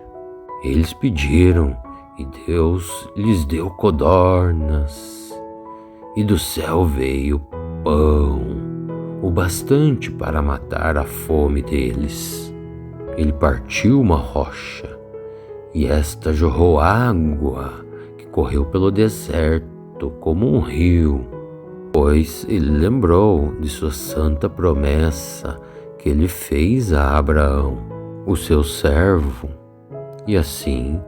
Eles pediram e Deus lhes deu codornas, e do céu veio pão, o bastante para matar a fome deles. Ele partiu uma rocha, e esta jorrou água que correu pelo deserto como um rio, pois ele lembrou de sua santa promessa que ele fez a Abraão, o seu servo. E assim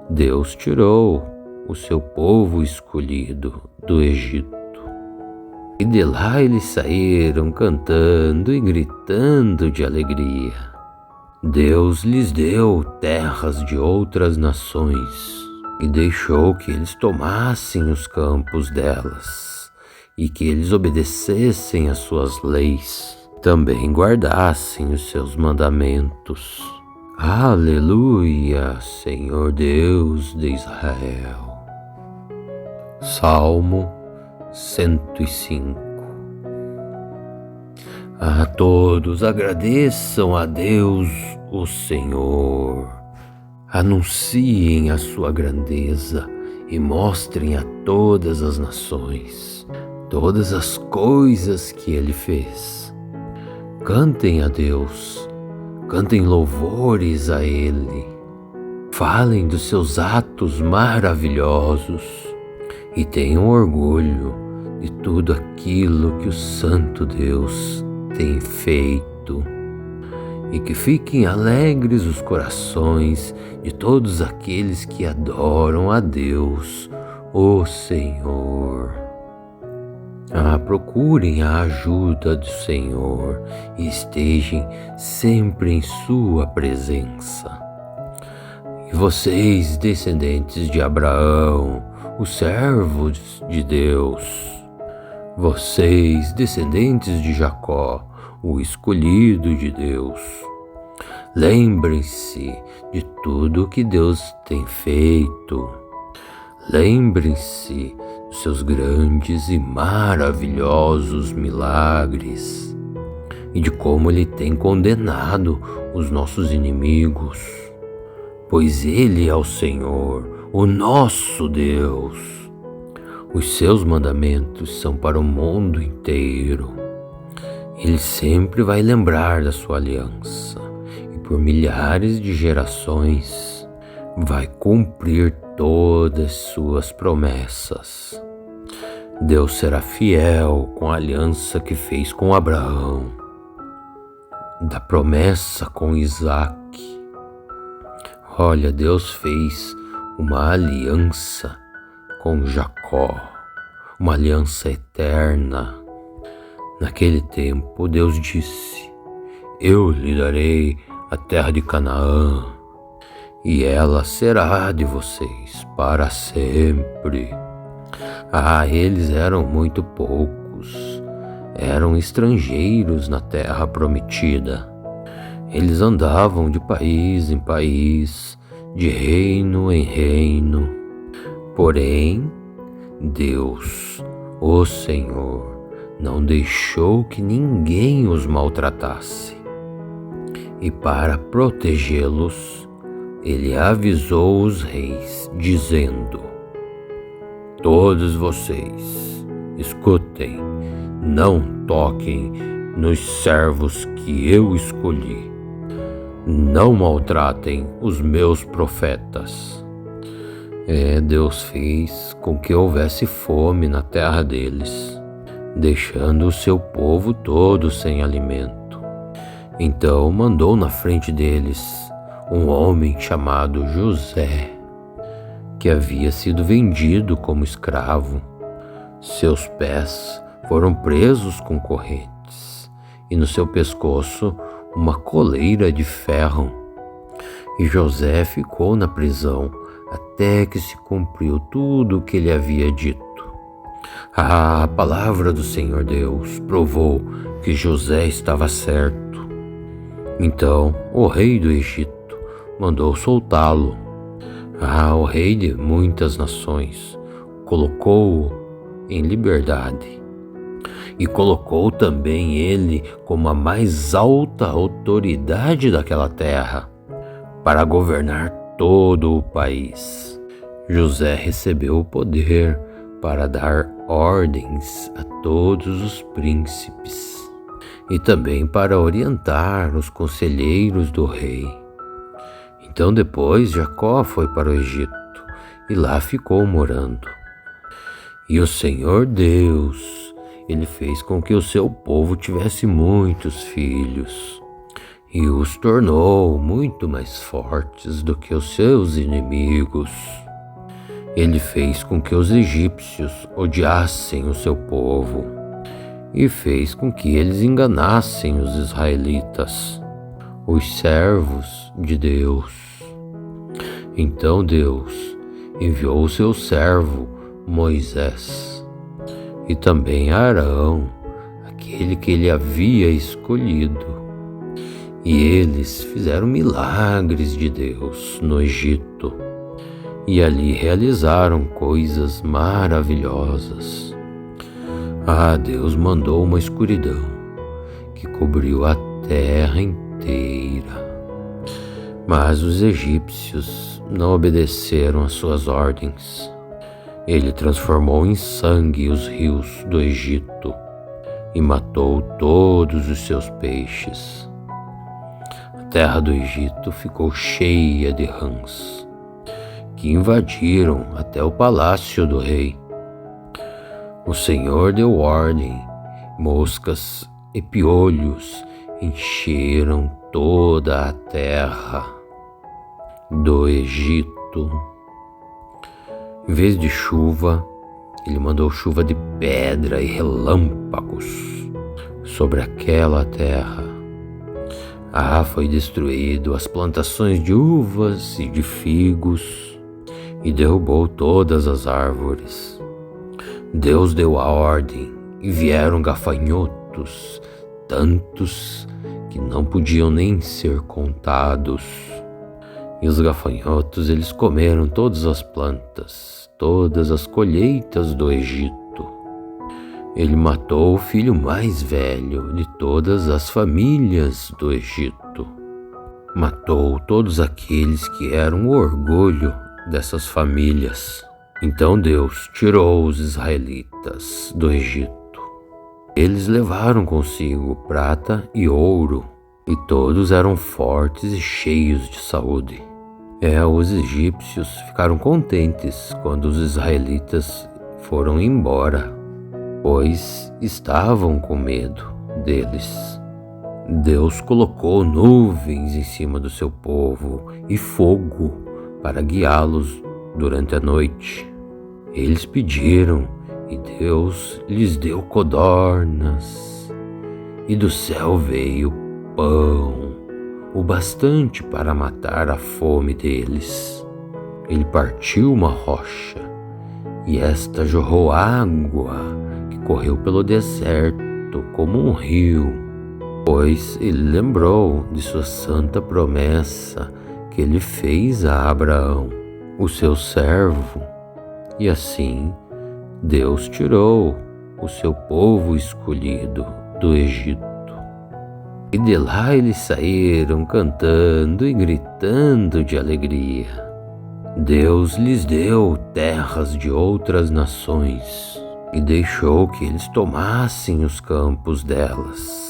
Deus tirou o seu povo escolhido do Egito. E de lá eles saíram cantando e gritando de alegria. Deus lhes deu terras de outras nações e deixou que eles tomassem os campos delas e que eles obedecessem às suas leis, também guardassem os seus mandamentos. Aleluia, Senhor Deus de Israel. Salmo 105. Todos agradeçam a Deus, o Senhor. Anunciem a sua grandeza e mostrem a todas as nações todas as coisas que Ele fez. Cantem a Deus, cantem louvores a Ele, falem dos seus atos maravilhosos e tenham orgulho de tudo aquilo que o Santo Deus tem feito. E que fiquem alegres os corações de todos aqueles que adoram a Deus, o Senhor. Procurem a ajuda do Senhor e estejam sempre em sua presença. E vocês, descendentes de Abraão, os servos de Deus, vocês, descendentes de Jacó, o escolhido de Deus, lembrem-se de tudo que Deus tem feito. Lembrem-se dos seus grandes e maravilhosos milagres e de como Ele tem condenado os nossos inimigos, pois Ele é o Senhor, o nosso Deus. Os seus mandamentos são para o mundo inteiro. Ele sempre vai lembrar da sua aliança e por milhares de gerações, vai cumprir todas suas promessas. Deus será fiel com a aliança que fez com Abraão, da promessa com Isaac. Olha, Deus fez uma aliança com Jacó, uma aliança eterna. Naquele tempo, Deus disse: eu lhe darei a terra de Canaã, e ela será de vocês para sempre. Eles eram muito poucos, eram estrangeiros na terra prometida. Eles andavam de país em país, de reino em reino. Porém, Deus, o Senhor, não deixou que ninguém os maltratasse. E para protegê-los, ele avisou os reis, dizendo: todos vocês, escutem, não toquem nos servos que eu escolhi. Não maltratem os meus profetas. Deus fez com que houvesse fome na terra deles, deixando o seu povo todo sem alimento. Então mandou na frente deles um homem chamado José, que havia sido vendido como escravo. Seus pés foram presos com correntes, e no seu pescoço uma coleira de ferro. E José ficou na prisão até que se cumpriu tudo o que ele havia dito. A palavra do Senhor Deus provou que José estava certo. Então o rei do Egito mandou soltá-lo. O rei de muitas nações colocou-o em liberdade, e colocou também ele como a mais alta autoridade daquela terra, para governar todo o país. José recebeu o poder para dar ordens a todos os príncipes, e também para orientar os conselheiros do rei. Então depois Jacó foi para o Egito, e lá ficou morando. E o Senhor Deus, ele fez com que o seu povo tivesse muitos filhos, e os tornou muito mais fortes do que os seus inimigos. Ele fez com que os egípcios odiassem o seu povo, e fez com que eles enganassem os israelitas, os servos de Deus. Então Deus enviou o seu servo Moisés, e também Arão, aquele que ele havia escolhido. E eles fizeram milagres de Deus no Egito, e ali realizaram coisas maravilhosas. Deus mandou uma escuridão que cobriu a terra inteira. Mas os egípcios não obedeceram às suas ordens. Ele transformou em sangue os rios do Egito e matou todos os seus peixes. A terra do Egito ficou cheia de rãs, que invadiram até o palácio do rei. O Senhor deu ordem, moscas e piolhos encheram toda a terra do Egito. Em vez de chuva, ele mandou chuva de pedra e relâmpagos sobre aquela terra. Foi destruído as plantações de uvas e de figos, e derrubou todas as árvores. Deus deu a ordem, e vieram gafanhotos, tantos que não podiam nem ser contados. E os gafanhotos, eles comeram todas as plantas, todas as colheitas do Egito. Ele matou o filho mais velho de todas as famílias do Egito. Matou todos aqueles que eram o orgulho dessas famílias. Então Deus tirou os israelitas do Egito. Eles levaram consigo prata e ouro, e todos eram fortes e cheios de saúde. Os egípcios ficaram contentes quando os israelitas foram embora, pois estavam com medo deles. Deus colocou nuvens em cima do seu povo e fogo para guiá-los durante a noite. Eles pediram e Deus lhes deu codornas, e do céu veio pão, o bastante para matar a fome deles. Ele partiu uma rocha, e esta jorrou água que correu pelo deserto como um rio, pois ele lembrou de sua santa promessa que ele fez a Abraão, o seu servo. E assim Deus tirou o seu povo escolhido do Egito. E de lá eles saíram cantando e gritando de alegria. Deus lhes deu terras de outras nações e deixou que eles tomassem os campos delas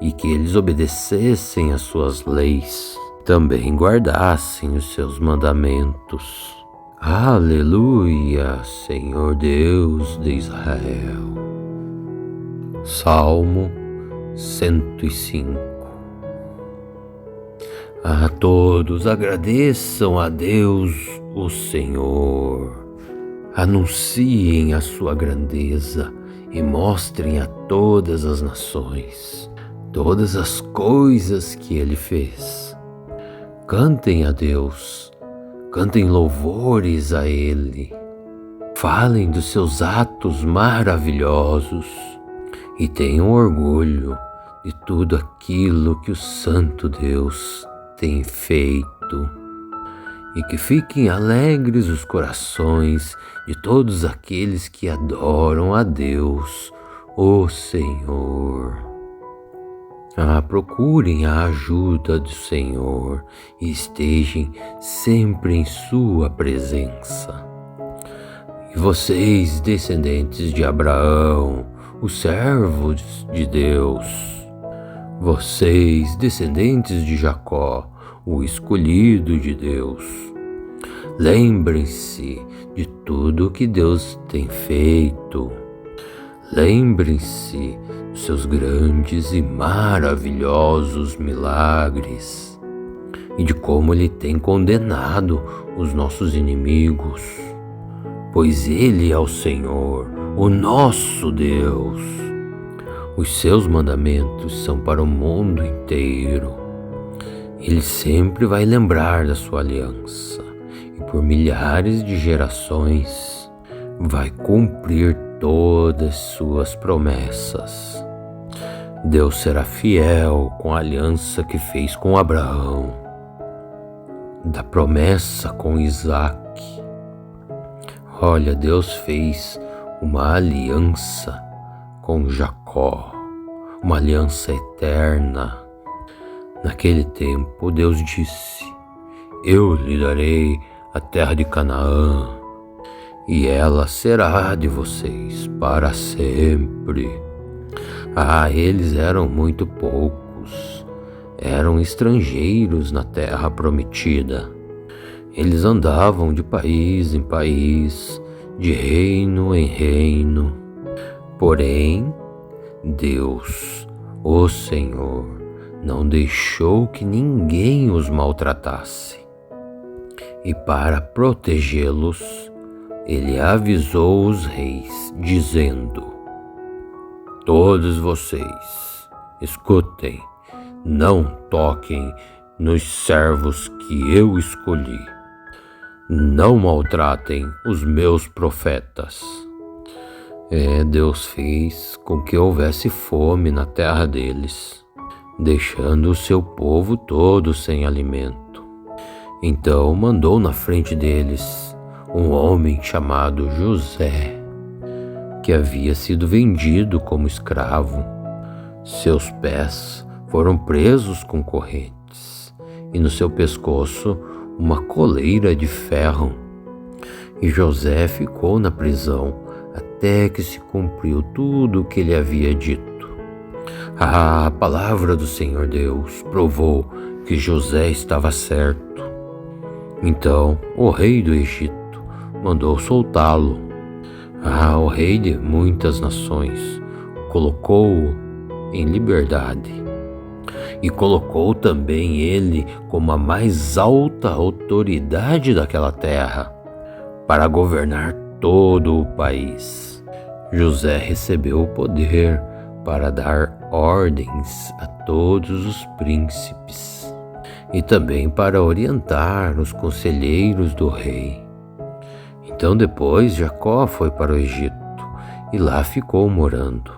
e que eles obedecessem às suas leis, também guardassem os seus mandamentos. Aleluia, Senhor Deus de Israel. Salmo 105. A todos agradeçam a Deus, o Senhor. Anunciem a sua grandeza e mostrem a todas as nações todas as coisas que Ele fez. Cantem a Deus, cantem louvores a Ele. Falem dos seus atos maravilhosos e tenham orgulho de tudo aquilo que o Santo Deus tem feito. E que fiquem alegres os corações de todos aqueles que adoram a Deus, o Senhor. Procurem a ajuda do Senhor e estejam sempre em sua presença. E vocês, descendentes de Abraão, os servos de Deus, vocês, descendentes de Jacó, o escolhido de Deus, lembrem-se de tudo que Deus tem feito. Lembrem-se dos seus grandes e maravilhosos milagres e de como Ele tem condenado os nossos inimigos, pois Ele é o Senhor, o nosso Deus. Os seus mandamentos são para o mundo inteiro. Ele sempre vai lembrar da sua aliança e por milhares de gerações vai cumprir todas suas promessas. Deus será fiel com a aliança que fez com Abraão, da promessa com Isaac. Olha, Deus fez uma aliança com Jacó, uma aliança eterna. Naquele tempo, Deus disse: eu lhe darei a terra de Canaã, e ela será de vocês para sempre. Eles eram muito poucos, eram estrangeiros na terra prometida. Eles andavam de país em país, de reino em reino. Porém, Deus, o Senhor, não deixou que ninguém os maltratasse. E para protegê-los, Ele avisou os reis, dizendo: todos vocês, escutem, não toquem nos servos que eu escolhi. Não maltratem os meus profetas. Deus fez com que houvesse fome na terra deles, deixando o seu povo todo sem alimento. Então mandou na frente deles um homem chamado José, que havia sido vendido como escravo. Seus pés foram presos com correntes e no seu pescoço uma coleira de ferro. E José ficou na prisão até que se cumpriu tudo o que ele havia dito. A palavra do Senhor Deus provou que José estava certo. Então o rei do Egito mandou soltá-lo. O rei de muitas nações colocou-o em liberdade e colocou também ele como a mais alta autoridade daquela terra para governar todo o país. José recebeu o poder para dar ordens a todos os príncipes e também para orientar os conselheiros do rei. Então depois Jacó foi para o Egito e lá ficou morando.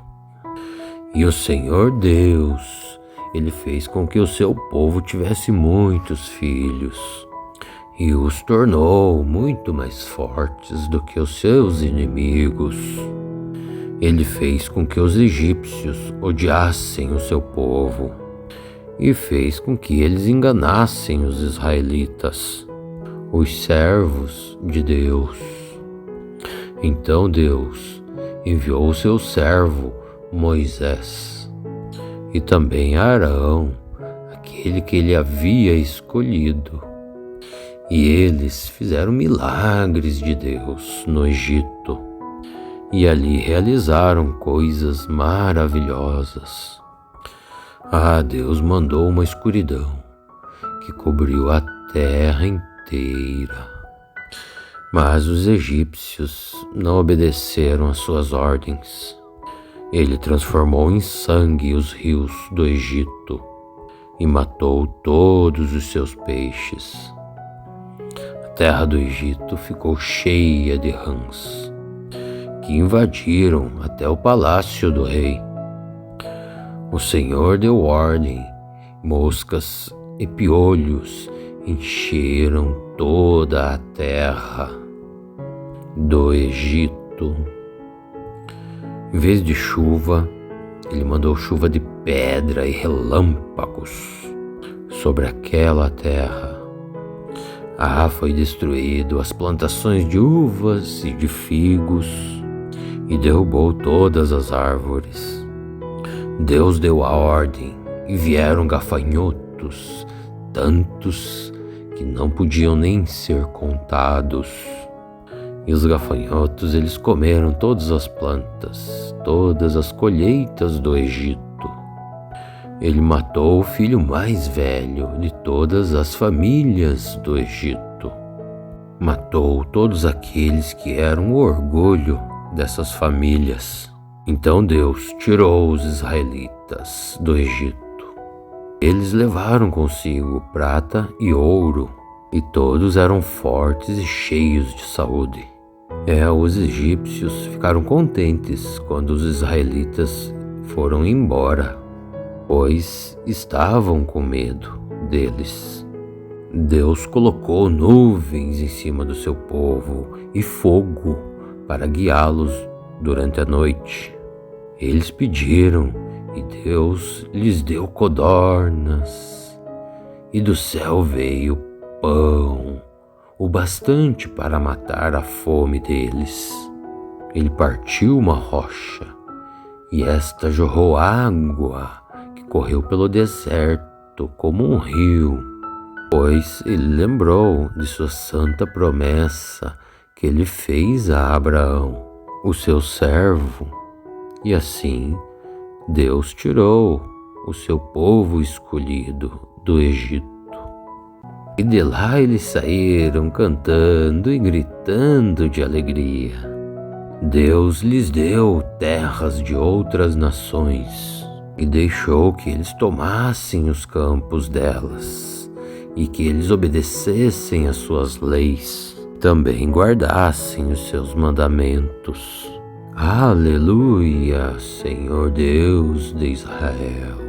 E o Senhor Deus, ele fez com que o seu povo tivesse muitos filhos e os tornou muito mais fortes do que os seus inimigos. Ele fez com que os egípcios odiassem o seu povo e fez com que eles enganassem os israelitas, os servos de Deus. Então Deus enviou o seu servo Moisés e também Arão, aquele que ele havia escolhido. E eles fizeram milagres de Deus no Egito e ali realizaram coisas maravilhosas. Deus mandou uma escuridão que cobriu a terra inteira. Mas os egípcios não obedeceram às suas ordens. Ele transformou em sangue os rios do Egito e matou todos os seus peixes. A terra do Egito ficou cheia de rãs, que invadiram até o palácio do rei. O Senhor deu ordem, moscas e piolhos encheram toda a terra do Egito. Em vez de chuva, ele mandou chuva de pedra e relâmpagos sobre aquela terra. Foi destruído as plantações de uvas e de figos e derrubou todas as árvores. Deus deu a ordem e vieram gafanhotos, tantos que não podiam nem ser contados. E os gafanhotos, eles comeram todas as plantas, todas as colheitas do Egito. Ele matou o filho mais velho de todas as famílias do Egito. Matou todos aqueles que eram o orgulho dessas famílias. Então Deus tirou os israelitas do Egito. Eles levaram consigo prata e ouro, e todos eram fortes e cheios de saúde. Os egípcios ficaram contentes quando os israelitas foram embora, pois estavam com medo deles. Deus colocou nuvens em cima do seu povo e fogo para guiá-los durante a noite. Eles pediram e Deus lhes deu codornas, e do céu veio pão, o bastante para matar a fome deles. Ele partiu uma rocha, e esta jorrou água que correu pelo deserto como um rio, pois ele lembrou de sua santa promessa que ele fez a Abraão, o seu servo, e assim Deus tirou o seu povo escolhido do Egito. E de lá eles saíram cantando e gritando de alegria. Deus lhes deu terras de outras nações e deixou que eles tomassem os campos delas e que eles obedecessem às suas leis, também guardassem os seus mandamentos. Aleluia, Senhor Deus de Israel.